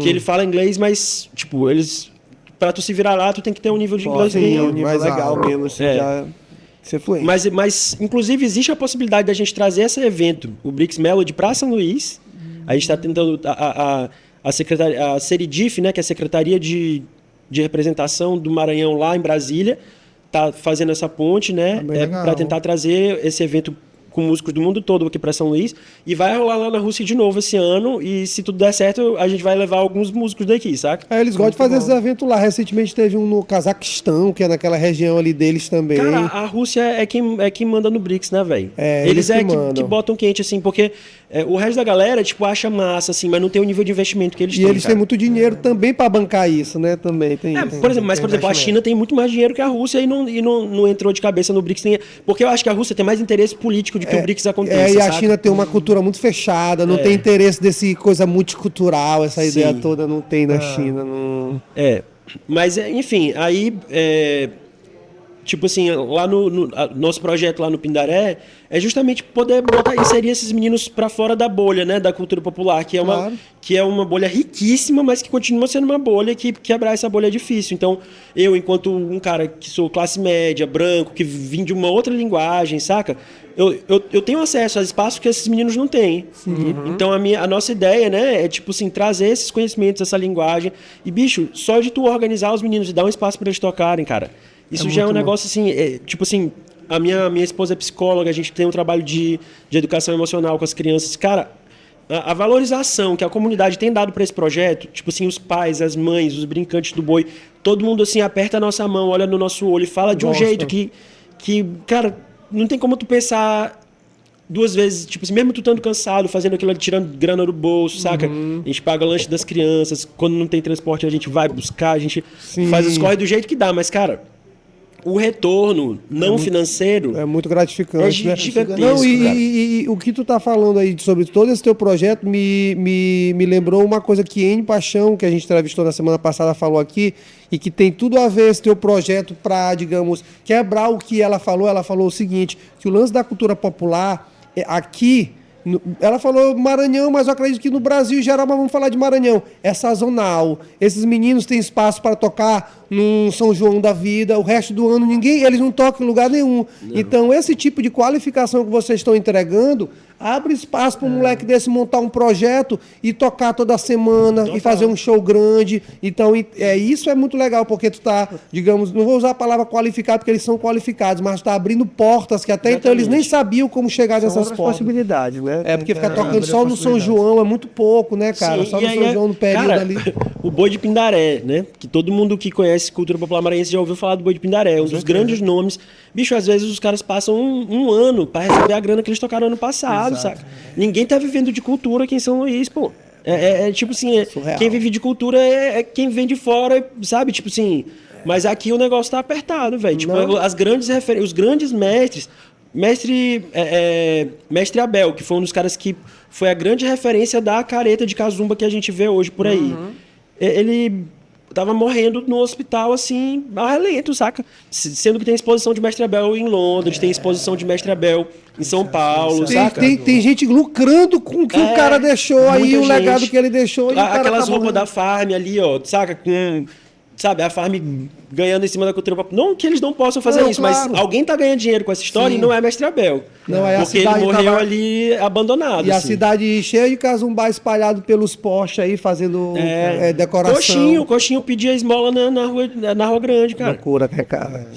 Que ele fala inglês, mas, tipo, pra tu se virar lá, tu tem que ter um nível de inglês Sim, é um nível mais legal alto. mesmo, assim, já ser fluente. Mas, inclusive, existe a possibilidade da gente trazer esse evento, o BRICS Melody, pra São Luís. A gente está tentando... A Seridif, né, que é a Secretaria de Representação do Maranhão lá em Brasília, tá fazendo essa ponte, né, para tentar trazer esse evento com músicos do mundo todo aqui para São Luís, e vai rolar lá na Rússia de novo esse ano, e se tudo der certo, a gente vai levar alguns músicos daqui, saca? Eles gostam de fazer esses eventos lá. Recentemente teve um no Cazaquistão, que é naquela região ali deles também. Cara, a Rússia é quem manda no BRICS, né, velho? Eles que botam quente, assim, porque o resto da galera, tipo, acha massa, assim, mas não tem o nível de investimento que eles têm. E eles têm muito dinheiro também para bancar isso, né? Também tem. Por exemplo, a China tem muito mais dinheiro que a Rússia e não entrou de cabeça no BRICS. Porque eu acho que a Rússia tem mais interesse político de que o BRICS aconteça. E a China tem uma cultura muito fechada, não tem interesse desse coisa multicultural, essa ideia toda não tem na China. Não... Mas, enfim, aí... tipo assim, lá nosso projeto lá no Pindaré é justamente poder inserir esses meninos para fora da bolha, né, da cultura popular, que é uma bolha riquíssima, mas que continua sendo uma bolha que quebrar essa bolha é difícil. Então, eu, enquanto um cara que sou classe média, branco, que vim de uma outra linguagem, saca? Eu tenho acesso a espaços que esses meninos não têm. Então, a nossa ideia, né, é, tipo assim, trazer esses conhecimentos, essa linguagem. E, bicho, só de tu organizar os meninos e dar um espaço para eles tocarem, cara, isso já é um negócio assim, tipo assim, a minha esposa é psicóloga, a gente tem um trabalho de educação emocional com as crianças. Cara, a valorização que a comunidade tem dado para esse projeto, tipo assim, os pais, as mães, os brincantes do boi, todo mundo assim aperta a nossa mão, olha no nosso olho e fala de um jeito que, cara, não tem como tu pensar duas vezes, tipo assim, mesmo tu estando cansado, fazendo aquilo ali, tirando grana do bolso, saca? A gente paga lanche das crianças, quando não tem transporte a gente vai buscar, a gente faz os corre do jeito que dá, mas, cara, o retorno não financeiro é muito gratificante, é gigantesco, não, e o que tu tá falando aí sobre todo esse teu projeto me lembrou uma coisa que N Paixão, que a gente entrevistou na semana passada, falou aqui, e que tem tudo a ver esse teu projeto para, digamos, quebrar o que ela falou. Ela falou o seguinte, que o lance da cultura popular aqui... Ela falou Maranhão, mas eu acredito que no Brasil em geral, mas vamos falar de Maranhão, é sazonal. Esses meninos têm espaço para tocar num São João da vida, o resto do ano eles não tocam em lugar nenhum. Não. Então, esse tipo de qualificação que vocês estão entregando abre espaço para um moleque desse montar um projeto e tocar toda semana e fazer um show grande. Então, isso é muito legal, porque tu tá, digamos, não vou usar a palavra qualificado, porque eles são qualificados, mas tu tá abrindo portas que até então eles nem sabiam como chegar nessas portas. Possibilidades, né? Porque ficar tocando só no São João é muito pouco, né, cara? Sim, só no São João, no período cara, ali. O Boi de Pindaré, né? Que todo mundo que conhece cultura popular maranhense já ouviu falar do Boi de Pindaré, um dos grandes nomes. Bicho, às vezes os caras passam um ano para receber a grana que eles tocaram ano passado, saca? Ninguém tá vivendo de cultura aqui em São Luís, pô. Tipo assim, quem vive de cultura é quem vem de fora, sabe? Tipo assim, mas aqui o negócio tá apertado, velho. Tipo, as grandes os grandes mestres, Mestre Abel, que foi um dos caras que foi a grande referência da careta de cazumba que a gente vê hoje por aí. Ele tava morrendo no hospital, assim, a relento, saca? Sendo que tem exposição de Mestre Abel em Londres, tem exposição de Mestre Abel em São Paulo, saca? Tem gente lucrando com o que o cara deixou aí, o legado que ele deixou. Aquelas roupas da Farm ali, ó, saca? Sabe, a Farm ganhando em cima da cultura popular. Não que eles não possam fazer isso, claro. Mas alguém tá ganhando dinheiro com essa história. Sim. E não é Mestre Abel. Não, porque ele morreu ali abandonado. E assim. A cidade cheia de casumbá espalhado pelos postes aí, fazendo decoração. Coxinho pedia esmola na Rua Grande, cara. Loucura, cara.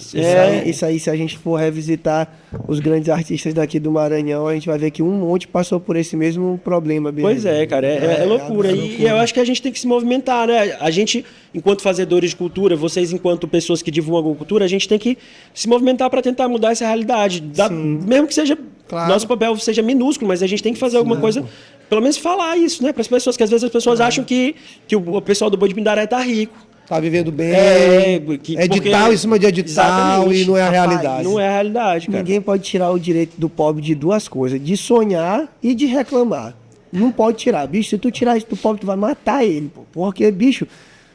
Isso aí, se a gente for revisitar os grandes artistas daqui do Maranhão, a gente vai ver que um monte passou por esse mesmo problema. Pois é, cara. É loucura. E eu acho que a gente tem que se movimentar, né? A gente, enquanto fazedores de cultura, vocês enquanto pessoas que divulgam cultura, a gente tem que se movimentar para tentar mudar essa realidade. Mesmo que seja, nosso papel seja minúsculo, mas a gente tem que fazer alguma coisa, pelo menos falar isso, né, para as pessoas, que às vezes as pessoas acham que o pessoal do Boi de Pindaré tá rico. Tá vivendo bem, edital em cima de edital, e não é a realidade. Não é a realidade, cara. Ninguém pode tirar o direito do pobre de duas coisas, de sonhar e de reclamar. Não pode tirar, bicho. Se tu tirar isso do pobre, tu vai matar ele, pô. Porque, bicho,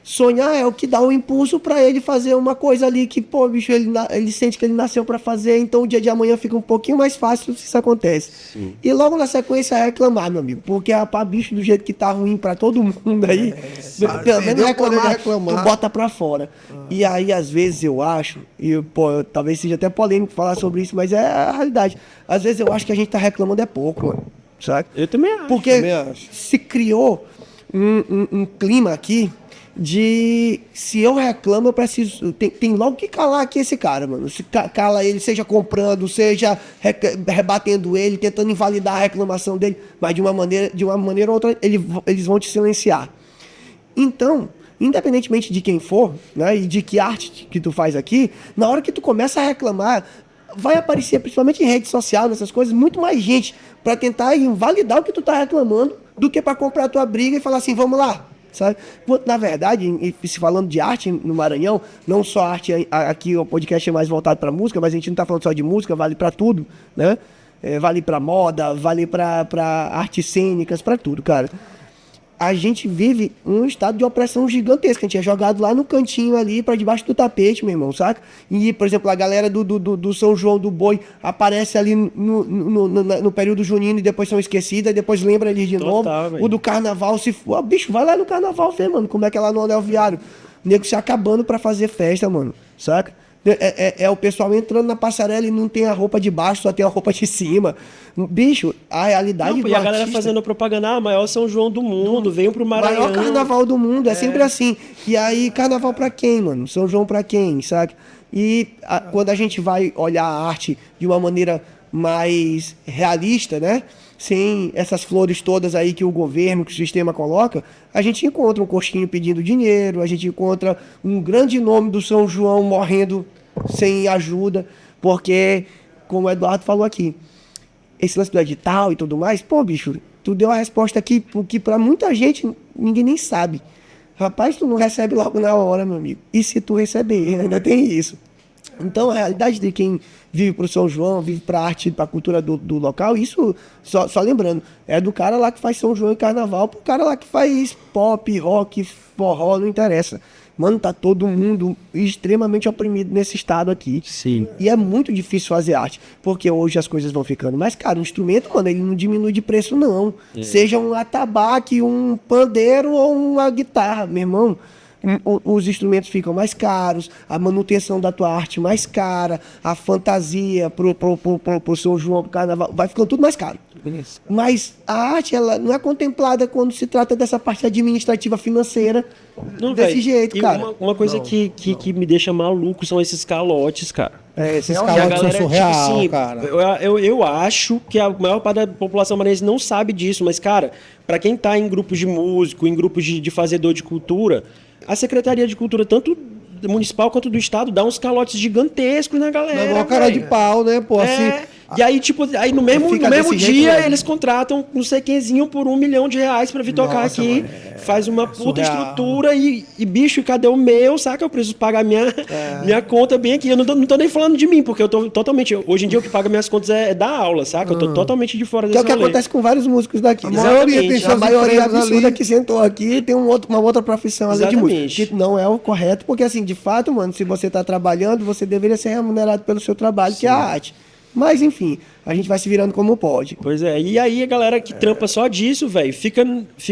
sonhar é o que dá o impulso pra ele fazer uma coisa ali que, pô, bicho, ele sente que ele nasceu pra fazer, então o dia de amanhã fica um pouquinho mais fácil se isso acontece. Sim. E logo na sequência é reclamar, meu amigo, porque bicho, do jeito que tá ruim pra todo mundo aí, pelo menos reclamar, tu bota pra fora. E aí, às vezes, eu acho, talvez seja até polêmico falar sobre isso, mas é a realidade. Às vezes eu acho que a gente tá reclamando é pouco, mano, sabe? Eu também acho. Porque se criou um clima aqui se eu reclamo, eu preciso. Tem logo que calar aqui esse cara, mano. Se cala ele, seja comprando, seja rebatendo ele, tentando invalidar a reclamação dele, mas de uma maneira ou outra, eles vão te silenciar. Então, independentemente de quem for, né, e de que arte que tu faz aqui, na hora que tu começa a reclamar, vai aparecer, principalmente em rede social, nessas coisas, muito mais gente para tentar invalidar o que tu tá reclamando do que para comprar a tua briga e falar assim, vamos lá. Sabe? Na verdade, se falando de arte no Maranhão, não só arte, aqui o podcast é mais voltado para música, mas a gente não está falando só de música, vale para tudo, né? Vale para moda, vale para artes cênicas, para tudo, cara. a gente vive um estado de opressão gigantesca. A gente é jogado lá no cantinho ali, pra debaixo do tapete, meu irmão, saca? E, por exemplo, a galera do São João do Boi aparece ali no período junino e depois são esquecidas, e depois lembra eles de novo. Véio. O do carnaval, se for, bicho, vai lá no carnaval ver, mano, como é que é lá no Anel Viário. O nego se acabando pra fazer festa, mano, saca? É o pessoal entrando na passarela e não tem a roupa de baixo, só tem a roupa de cima. Bicho, a realidade Não, do e a galera artista... fazendo propaganda, maior São João do mundo, venham pro Maranhão. Maior carnaval do mundo, é sempre assim. E aí, carnaval pra quem, mano? São João pra quem, sabe? E quando a gente vai olhar a arte de uma maneira mais realista, né? Sem essas flores todas aí que o governo, que o sistema coloca, a gente encontra um coxinho pedindo dinheiro, a gente encontra um grande nome do São João morrendo sem ajuda, porque, como o Eduardo falou aqui, esse lance do edital e tudo mais, pô, bicho, tu deu a resposta aqui, porque pra muita gente ninguém nem sabe. Rapaz, tu não recebe logo na hora, meu amigo. E se tu receber, ainda tem isso. Então, a realidade de quem vive pro São João, vive pra arte, pra cultura do local, isso, só lembrando, é do cara lá que faz São João e Carnaval, pro cara lá que faz pop, rock, forró, não interessa. Mano, tá todo mundo extremamente oprimido nesse estado aqui. Sim. E é muito difícil fazer arte, porque hoje as coisas vão ficando mais caras. Um instrumento, mano, ele não diminui de preço, não. Seja um atabaque, um pandeiro ou uma guitarra, meu irmão. Os instrumentos ficam mais caros, a manutenção da tua arte mais cara, a fantasia pro São João, pro Carnaval, vai ficando tudo mais caro. Beleza. Mas a arte, ela não é contemplada quando se trata dessa parte administrativa financeira desse jeito, e cara. uma coisa que me deixa maluco são esses calotes, cara. Esses Que a calotes são galera, surreal, cara. Eu acho que a maior parte da população maranhense não sabe disso, mas, cara, pra quem tá em grupos de músico, em grupos de fazedor de cultura, a Secretaria de Cultura, tanto municipal quanto do estado, dá uns calotes gigantescos na galera. É uma cara de pau, né, pô? Assim, E aí, tipo, aí no mesmo Fica desse jeito dia mesmo. eles contratam não sei quemzinho por R$1 milhão pra vir tocar Nossa, aqui. mano, Faz uma puta surreal. estrutura e bicho, cadê o meu? Saca? Eu preciso pagar minha conta bem aqui. Eu não tô nem falando de mim, porque eu tô totalmente. Hoje em dia o que paga minhas contas é dar aula, saca? Eu tô totalmente de fora Que é desse o que rolê. acontece com vários músicos daqui. A maioria tem A suas maioria empresas absurda ali. que sentou aqui tem uma outra profissão além de música. Exatamente. Que não é o correto, porque assim, de fato, mano, se você tá trabalhando, você deveria ser remunerado pelo seu trabalho, que é a arte. Mas, enfim, a gente vai se virando como pode. Pois é, e aí a galera que trampa só disso, velho, fica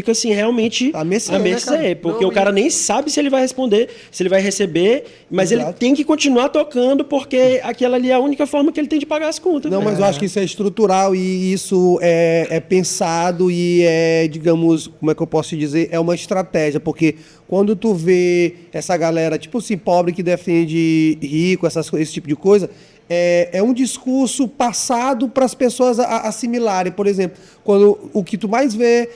assim, realmente A mercê, né, cara? porque Não, o cara nem sabe se ele vai responder, se ele vai receber, mas ele Exato. tem que continuar tocando, porque aquela ali é a única forma que ele tem de pagar as contas. Não, velho. mas eu acho que isso é estrutural e isso é pensado e é, digamos, como é que eu posso te dizer? É uma estratégia, porque quando tu vê essa galera, tipo assim, pobre que defende rico, esse tipo de coisa, é um discurso passado para as pessoas assimilarem. Por exemplo, quando o que tu mais vê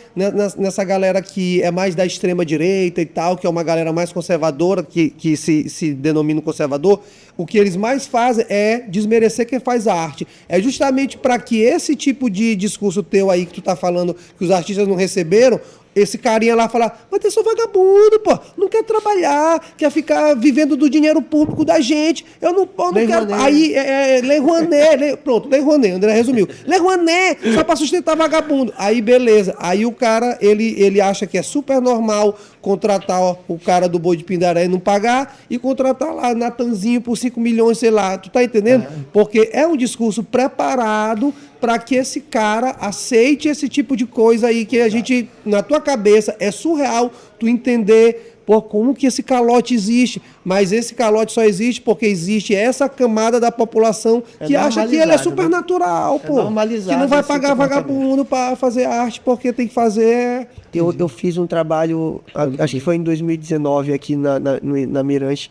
nessa galera que é mais da extrema direita e tal, que é uma galera mais conservadora, que se denomina conservador, o que eles mais fazem é desmerecer quem faz arte. É justamente para que esse tipo de discurso teu aí que tu tá falando, que os artistas não receberam, esse carinha lá falar, mas eu sou vagabundo, pô, não quer trabalhar, quer ficar vivendo do dinheiro público da gente, eu não Lei quero. Rouanet. Aí, Lei Rouanet, pronto, Lei Rouanet, André resumiu. Lei Rouanet, só pra sustentar vagabundo. Aí, beleza, aí o cara, ele acha que é super normal contratar o cara do Boi de Pindaré e não pagar, e contratar lá Natanzinho por 5 milhões, sei lá, tu tá entendendo? Porque é um discurso preparado para que esse cara aceite esse tipo de coisa aí que a gente, na tua cabeça, é surreal tu entender, pô, como que esse calote existe, mas esse calote só existe porque existe essa camada da população que acha que ele é super natural, pô, normalizado que não vai esse pagar comportamento. vagabundo para fazer arte porque tem que fazer... Eu fiz um trabalho, acho que foi em 2019 aqui na Mirante,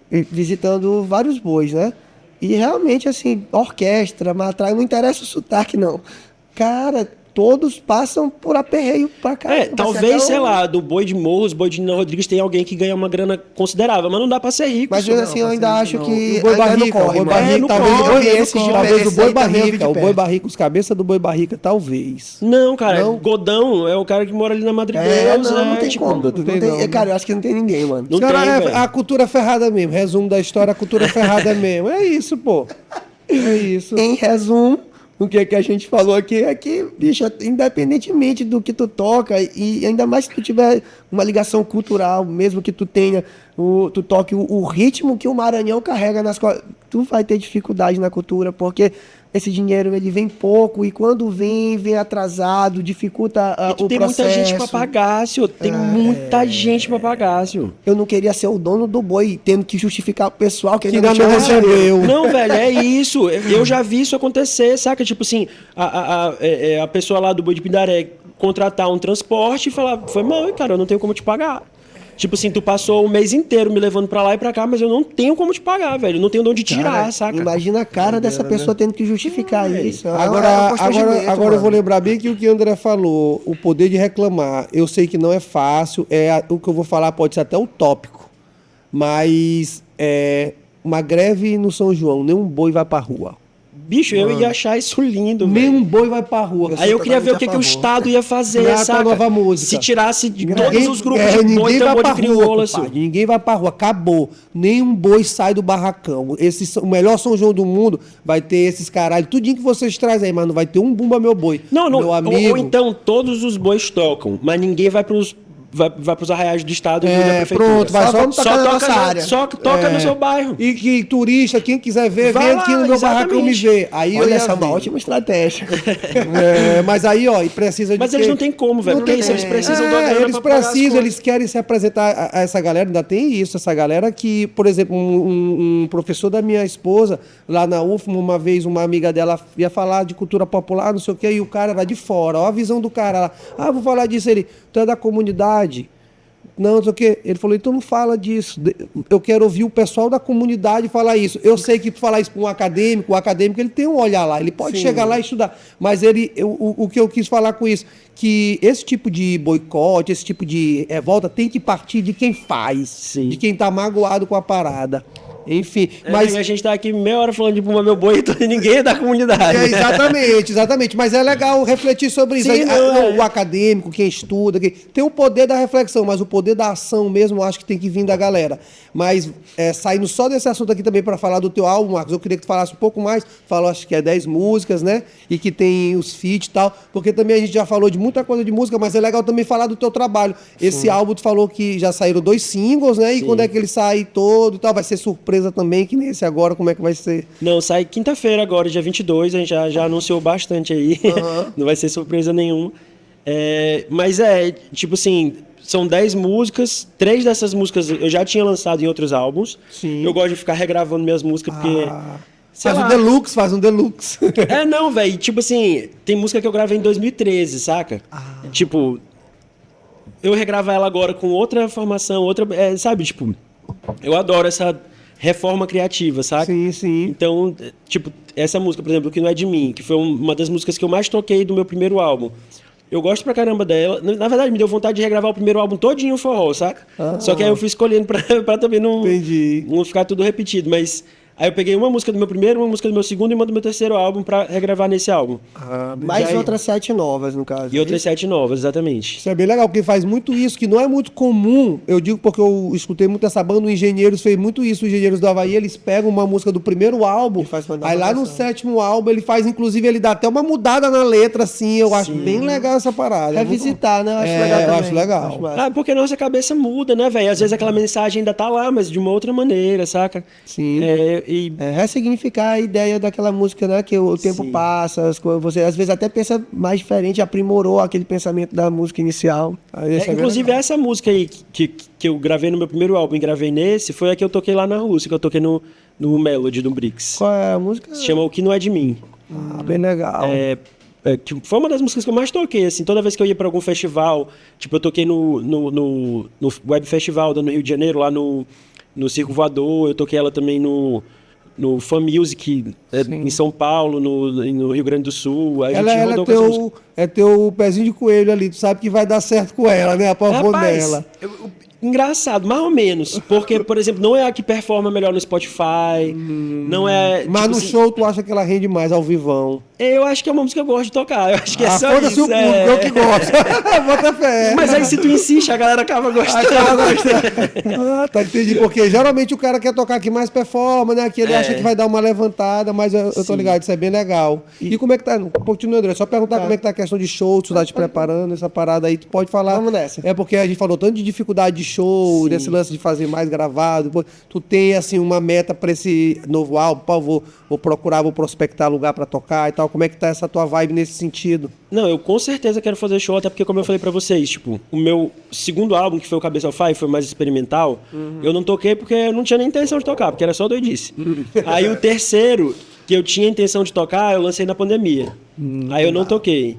visitando vários bois, né? E realmente, assim, orquestra, matraca, não interessa o sotaque, não. Cara, todos passam por aperreio pra cá. Talvez, sei lá, do Boi de Morros, Boi de Nina Rodrigues, tem alguém que ganha uma grana considerável, mas não dá pra ser rico. Mas mesmo assim, eu ainda acho que O Boi ainda não Barrica, corre, o Boi mas Barrica, não talvez, corre, esse de talvez esse o Boi aí também eu vi de Barrica, o Boi perto. Barrica, os cabeças do Boi Barrica, talvez. Não, cara, Não? Godão é o cara que mora ali na Madre Deus. não tem tipo, como. não tem não, Cara, eu acho que não tem ninguém, mano. Não Cara, tem, velho. a cultura ferrada mesmo, resumo da história, a cultura ferrada mesmo. É isso, pô. É isso. Em resumo, o que a gente falou aqui é que, bicho, independentemente do que tu toca, e ainda mais se tu tiver uma ligação cultural, mesmo que tu tenha, tu toque o ritmo que o Maranhão carrega nas costas, tu vai ter dificuldade na cultura, porque esse dinheiro ele vem pouco, e quando vem atrasado, dificulta o tem processo. muita gente pra pagar, senhor. Tem muita gente pra pagar, senhor. Eu não queria ser o dono do boi, tendo que justificar o pessoal que Que ainda ainda não tinha dinheiro. recebeu. Não, velho, é isso. Eu já vi isso acontecer, saca? Tipo assim, a pessoa lá do Boi de Pindaré contratar um transporte e falar, foi mal, cara, eu não tenho como te pagar. Tipo assim, tu passou o mês inteiro me levando pra lá e pra cá, mas eu não tenho como te pagar, velho. Eu não tenho de onde tirar, Cara, saca? imagina a cara dessa pessoa tendo que justificar isso. Agora eu vou lembrar bem que o que o André falou, o poder de reclamar. Eu sei que não é fácil, o que eu vou falar pode ser até utópico, mas uma greve no São João, nenhum boi vai pra rua. Bicho, eu ia achar isso lindo, velho. Nenhum boi vai pra rua. Aí eu queria ver o que, totalmente que o a favor. Estado ia fazer, Criar a saca? nova música. Se tirasse de todos os grupos de boi ninguém e vai tambor pra de rua, crioula, assim. compadre. Ninguém vai pra rua, acabou. Nenhum boi sai do barracão. O melhor São João do mundo vai ter esses caralho, tudinho que vocês trazem aí, mas não vai ter um bumba meu boi. Não, meu amigo. ou então todos os bois tocam, mas ninguém vai pros arraiais do Estado e da prefeitura. Pronto, vai só tocar na nossa área. Só toca no seu bairro. E que turista, quem quiser ver, Vai vem lá, aqui no meu barracão me exatamente. ver. Aí Olha, eu essa é uma ótima estratégia. Mas aí, ó, e precisa de Mas quê? eles não têm como, velho. Não Porque tem isso, eles precisam da grana eles pra pagar as precisam, coisas. eles querem se apresentar a essa galera, ainda tem isso, essa galera que, por exemplo, um professor da minha esposa, lá na UFMA, uma vez uma amiga dela ia falar de cultura popular, não sei o quê, e o cara era de fora, ó a visão do cara lá, vou falar disso, ele, tu é da comunidade, não sei o quê, ele falou, então não fala disso, eu quero ouvir o pessoal da comunidade falar isso, eu sei que tu falar isso para um acadêmico, o acadêmico ele tem um olhar lá, ele pode chegar lá e estudar, mas o que eu quis falar com isso, que esse tipo de boicote, esse tipo de revolta tem que partir de quem faz, Sim. de quem tá magoado com a parada. Enfim, Mas a gente tá aqui meia hora falando de Bumba Meu Boi e ninguém é da comunidade. Exatamente. Mas é legal refletir sobre isso. Sim, O acadêmico, quem estuda, tem o poder da reflexão, mas o poder da ação mesmo, eu acho que tem que vir da galera. Mas saindo só desse assunto aqui também para falar do teu álbum, Marcos, eu queria que tu falasse um pouco mais. Falou, acho que é 10 músicas, né? E que tem os feats e tal. Porque também a gente já falou de muita coisa de música, mas é legal também falar do teu trabalho. Esse álbum, tu falou que já saíram 2 singles, né? E quando é que ele sai todo e tal? Vai ser surpresa também, que nem esse agora, como é que vai ser? Não, sai quinta-feira agora, dia 22, a gente já anunciou bastante aí, não vai ser surpresa nenhuma. Mas tipo assim, são 10 músicas, 3 dessas músicas eu já tinha lançado em outros álbuns. Sim. Eu gosto de ficar regravando minhas músicas, porque... sei Faz lá. um deluxe. Não, velho, tipo assim, tem música que eu gravei em 2013, saca? Tipo, eu regravo ela agora com outra formação, sabe, tipo, eu adoro essa reforma criativa, saca? Sim, sim. Então, tipo, essa música, por exemplo, Que Não É De Mim, que foi uma das músicas que eu mais toquei do meu primeiro álbum. Eu gosto pra caramba dela. Na verdade, me deu vontade de regravar o primeiro álbum todinho o forró, saca? Só que aí eu fui escolhendo pra também não ficar tudo repetido, mas... Aí eu peguei uma música do meu primeiro, uma música do meu segundo e uma do meu terceiro álbum pra regravar nesse álbum. Mais outras 7 novas, no caso. E outras 7 novas, exatamente. Isso é bem legal, porque faz muito isso, que não é muito comum. Eu digo porque eu escutei muito essa banda, o Engenheiros fez muito isso. Os Engenheiros do Havaí, eles pegam uma música do primeiro álbum, aí lá no 7º álbum ele faz, inclusive, ele dá até uma mudada na letra, assim. Eu acho bem legal essa parada. Revisitar, né? Eu acho legal eu também. acho legal. massa. Porque a nossa cabeça muda, né, velho? Às vezes aquela mensagem ainda tá lá, mas de uma outra maneira, saca? Sim. Ressignificar a ideia daquela música, né? Que o tempo passa, você às vezes até pensa mais diferente, aprimorou aquele pensamento da música inicial. Inclusive essa música aí que eu gravei no meu primeiro álbum e gravei nesse, foi a que eu toquei lá na Rússia, que eu toquei no Melody do Brix. Qual é a música? Se chama O Que Não É De Mim. Bem legal. Que foi uma das músicas que eu mais toquei, assim, toda vez que eu ia pra algum festival, tipo, eu toquei no Web Festival no Rio de Janeiro, lá no Circo Voador, eu toquei ela também no Fan Music em São Paulo, no Rio Grande do Sul. A gente rodou com essa música. É teu pezinho de coelho ali, tu sabe que vai dar certo com ela, né? A pavor dela. engraçado, mais ou menos. Porque, por exemplo, não é a que performa melhor no Spotify, não é... Mas tipo no assim, show tu acha que ela rende mais ao vivão? eu acho que é uma música que eu gosto de tocar, eu acho que é só Foda-se isso. o público, eu que gosto. Bota fé. Mas aí se tu insiste, a galera acaba gostando. Tá, entendi. Porque geralmente o cara quer tocar que mais performa, né? Que ele acha que vai dar uma levantada, mas eu tô ligado, isso é bem legal. E como é que tá? Continua, André. Só perguntar como é que tá a questão de show, tu tá te preparando, essa parada aí, tu pode falar. Vamos nessa. É porque a gente falou tanto de dificuldade de show, desse lance de fazer mais gravado. Pô, tu tem, assim, uma meta pra esse novo álbum? Pô, vou procurar, vou prospectar lugar pra tocar e tal. Como é que tá essa tua vibe nesse sentido? Não, eu com certeza quero fazer show, até porque, como eu falei pra vocês, tipo, o meu segundo álbum, que foi o Cabeça ao Fire, foi mais experimental, eu não toquei porque eu não tinha nem intenção de tocar, porque era só doidice. Aí o terceiro, que eu tinha intenção de tocar, eu lancei na pandemia. Aí eu não toquei.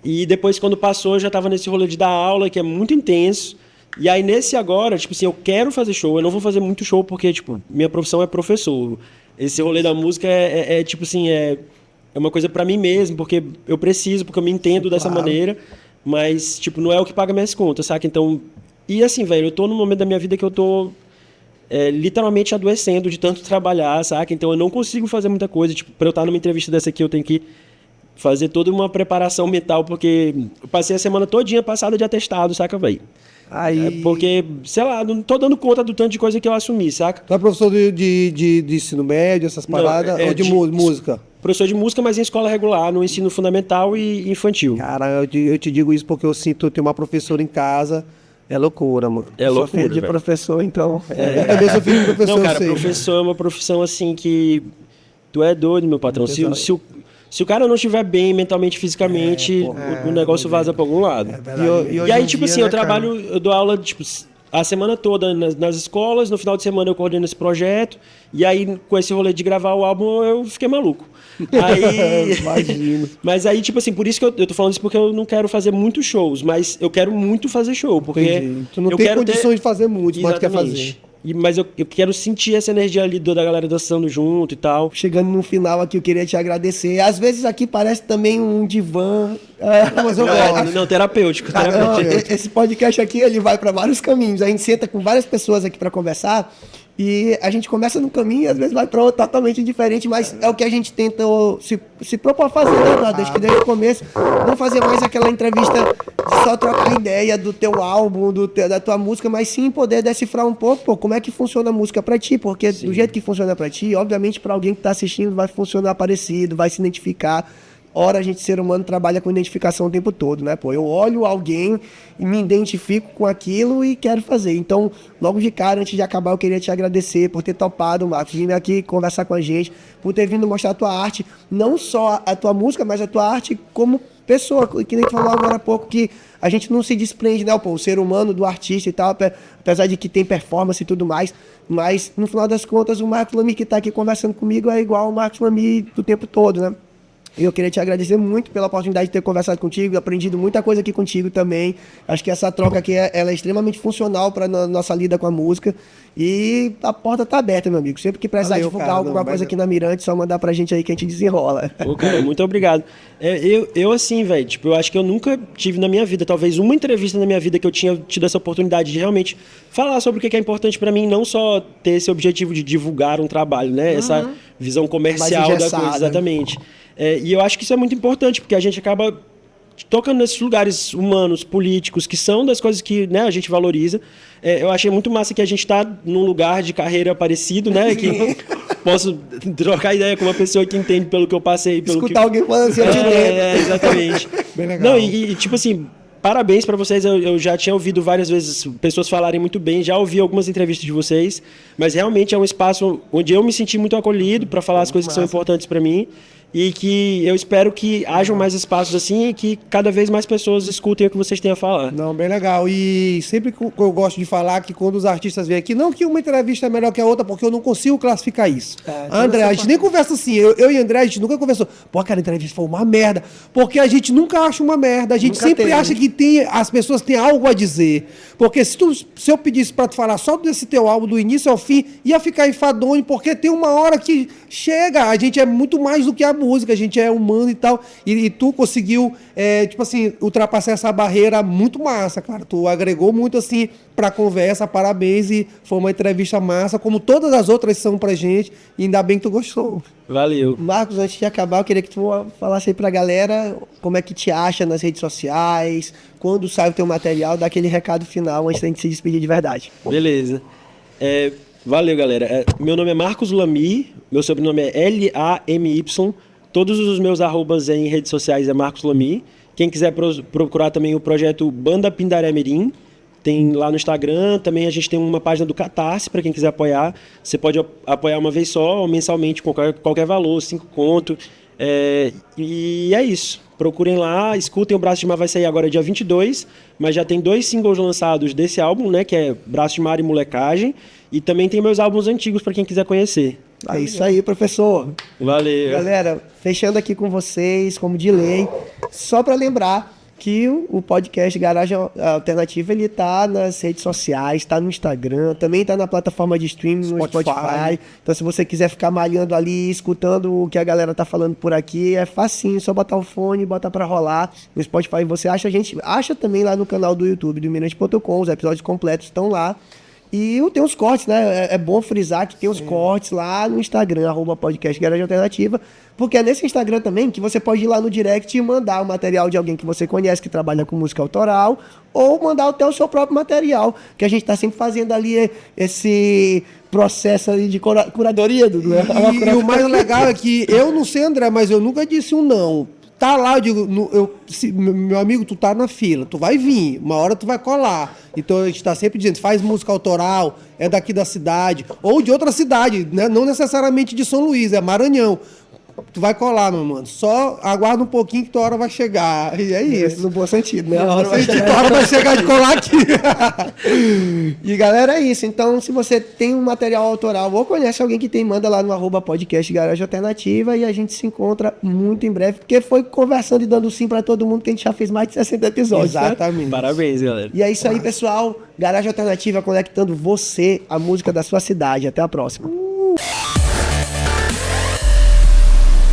E depois, quando passou, eu já tava nesse rolê de dar aula, que é muito intenso. E aí, nesse agora, tipo assim, eu quero fazer show, eu não vou fazer muito show, porque, tipo, minha profissão é professor. Esse rolê da música tipo assim, é uma coisa pra mim mesmo, porque eu preciso, porque eu me entendo dessa maneira, mas, tipo, não é o que paga minhas contas, saca? Então, e assim, velho, eu tô num momento da minha vida que eu tô literalmente adoecendo de tanto trabalhar, saca? Então eu não consigo fazer muita coisa, tipo, pra eu estar numa entrevista dessa aqui, eu tenho que fazer toda uma preparação mental, porque eu passei a semana todinha passada de atestado, saca, velho? Aí... Porque, sei lá, não tô dando conta do tanto de coisa que eu assumi, saca? Tu é professor de ensino médio, essas paradas? Não, ou de música? Professor de música, mas em escola regular, no ensino fundamental e infantil. Cara, eu te digo isso porque eu sinto ter uma professora em casa. É loucura, mano. É Sou loucura, filho de velho. professor, então. Eu também sou filho de professor, Não, cara, eu sei. professor é uma profissão assim que... Tu é doido, meu patrão. Se o cara não estiver bem mentalmente, fisicamente, o negócio vaza pra algum lado. E E aí, tipo assim, eu trabalho, eu dou aula, tipo, a semana toda nas escolas, no final de semana eu coordeno esse projeto, e aí, com esse rolê de gravar o álbum, eu fiquei maluco. Aí... Imagino. Mas aí, tipo assim, por isso que eu tô falando isso, porque eu não quero fazer muitos shows, mas eu quero muito fazer show, porque... Entendi. Tu não eu tem quero condições de fazer muito, mas tu quer fazer. Exatamente. Mas eu quero sentir essa energia ali da galera dançando junto e tal. Chegando no final aqui, eu queria te agradecer. Às vezes aqui parece também um divã. Mas eu gosto. Não, terapêutico. Não, esse podcast aqui, ele vai para vários caminhos. A gente senta com várias pessoas aqui para conversar e a gente começa num caminho e às vezes vai para outro totalmente diferente, mas é o que a gente tenta se propor fazer, né, brother? Desde o começo, não fazer mais aquela entrevista de só trocar ideia do teu álbum, da tua música, mas sim poder decifrar um pouco, pô, como é que funciona a música para ti, porque do jeito que funciona para ti, obviamente para alguém que tá assistindo vai funcionar parecido, vai se identificar. Ora, a gente, ser humano, trabalha com identificação o tempo todo, né? Pô, eu olho alguém e me identifico com aquilo e quero fazer. Então, logo de cara, antes de acabar, eu queria te agradecer por ter topado, Marcos, vir aqui conversar com a gente, por ter vindo mostrar a tua arte, não só a tua música, mas a tua arte como pessoa, que nem tu falou agora há pouco, que a gente não se desprende, né? Pô, o ser humano do artista e tal, apesar de que tem performance e tudo mais, mas, no final das contas, o Marcos Lamy que tá aqui conversando comigo é igual o Marcos Lamy do tempo todo, né? Eu queria te agradecer muito pela oportunidade de ter conversado contigo, aprendido muita coisa aqui contigo também. Acho que essa troca aqui ela é extremamente funcional para nossa lida com a música. E a porta tá aberta, meu amigo. Sempre que precisar divulgar alguma coisa aqui na Mirante, só mandar pra gente aí que a gente desenrola. Pô, cara, muito obrigado. Eu assim, velho, tipo, eu acho que eu nunca tive na minha vida, talvez uma entrevista na minha vida que eu tinha tido essa oportunidade de realmente falar sobre o que é importante pra mim, não só ter esse objetivo de divulgar um trabalho, né? Essa visão comercial da coisa, exatamente. E eu acho que isso é muito importante, porque a gente acaba tocando nesses lugares humanos, políticos, que são das coisas que, né, a gente valoriza. Eu achei muito massa que a gente está num lugar de carreira parecido, né? Que posso trocar ideia com uma pessoa que entende pelo que eu passei. Escutar alguém falando assim, eu te lembro. Exatamente. Bem legal. Não, e tipo assim, parabéns para vocês. Eu já tinha ouvido várias vezes pessoas falarem muito bem, já ouvi algumas entrevistas de vocês, mas realmente é um espaço onde eu me senti muito acolhido para falar as coisas que são importantes para mim. E que eu espero que hajam mais espaços assim e que cada vez mais pessoas escutem o que vocês têm a falar. Não, bem legal. E sempre que eu gosto de falar que quando os artistas vêm aqui, não que uma entrevista é melhor que a outra, porque eu não consigo classificar isso. André, a gente nem conversa assim. Eu e André, a gente nunca conversou. Pô, aquela entrevista foi uma merda. Porque a gente nunca acha uma merda. A gente Nunca sempre tem. acha que as pessoas têm algo a dizer. Porque se eu pedisse pra tu falar só desse teu álbum, do início ao fim, ia ficar enfadonho, porque tem uma hora que chega. A gente é muito mais do que a música, a gente é humano e tal. E tu conseguiu, tipo assim, ultrapassar essa barreira muito massa, cara. Tu agregou muito, assim, pra conversa, parabéns. E foi uma entrevista massa, como todas as outras são pra gente. E ainda bem que tu gostou. Valeu. Marcos, antes de acabar, eu queria que tu falasse aí pra galera como é que te acha nas redes sociais, quando sai o teu material, dá aquele recado final antes da gente se despedir de verdade. Beleza. Valeu, galera. Meu nome é Marcos Lamy, meu sobrenome é Lamy. Todos os meus arrobas em redes sociais é Marcos Lamy. Quem quiser procurar também o projeto Banda Pindaré Mirim, tem lá no Instagram. Também a gente tem uma página do Catarse, para quem quiser apoiar. Você pode apoiar uma vez só, ou mensalmente, com qualquer valor, 5 conto. E é isso. Procurem lá, escutem. O Braço de Mar vai sair agora dia 22, mas já tem 2 singles lançados desse álbum, né, que é Braço de Mar e Molecagem, e também tem meus álbuns antigos para quem quiser conhecer. É isso aí, professor. Valeu. Galera, fechando aqui com vocês, como de lei, só para lembrar que o podcast Garagem Alternativa, ele tá nas redes sociais, tá no Instagram, também tá na plataforma de streaming, no Spotify. Então, se você quiser ficar malhando ali, escutando o que a galera tá falando por aqui, é facinho, só botar o fone, botar pra rolar. No Spotify você acha, a gente acha também lá no canal do YouTube do Mirante.com, os episódios completos estão lá. E tem os cortes, né? É bom frisar que tem os cortes lá no Instagram, @podcast Garagem Alternativa, porque é nesse Instagram também que você pode ir lá no direct e mandar o material de alguém que você conhece, que trabalha com música autoral, ou mandar até o seu próprio material, que a gente está sempre fazendo ali esse processo ali de curadoria. E o mais legal é que eu não sei, André, mas eu nunca disse um não. Tá lá, eu digo, meu amigo, tu tá na fila, tu vai vir, uma hora tu vai colar. Então a gente tá sempre dizendo, faz música autoral, é daqui da cidade, ou de outra cidade, né? Não necessariamente de São Luís, é Maranhão. Tu vai colar, meu mano. Só aguarda um pouquinho que tua hora vai chegar. E é isso. No bom sentido, né? Tua hora vai chegar de colar aqui. E galera, é isso. Então, se você tem um material autoral ou conhece alguém que tem, manda lá no @podcast Garagem Alternativa e a gente se encontra muito em breve, porque foi conversando e dando sim pra todo mundo que a gente já fez mais de 60 episódios. Exatamente. Né? Parabéns, galera. E é isso aí, pessoal. Garagem Alternativa conectando você à música da sua cidade. Até a próxima.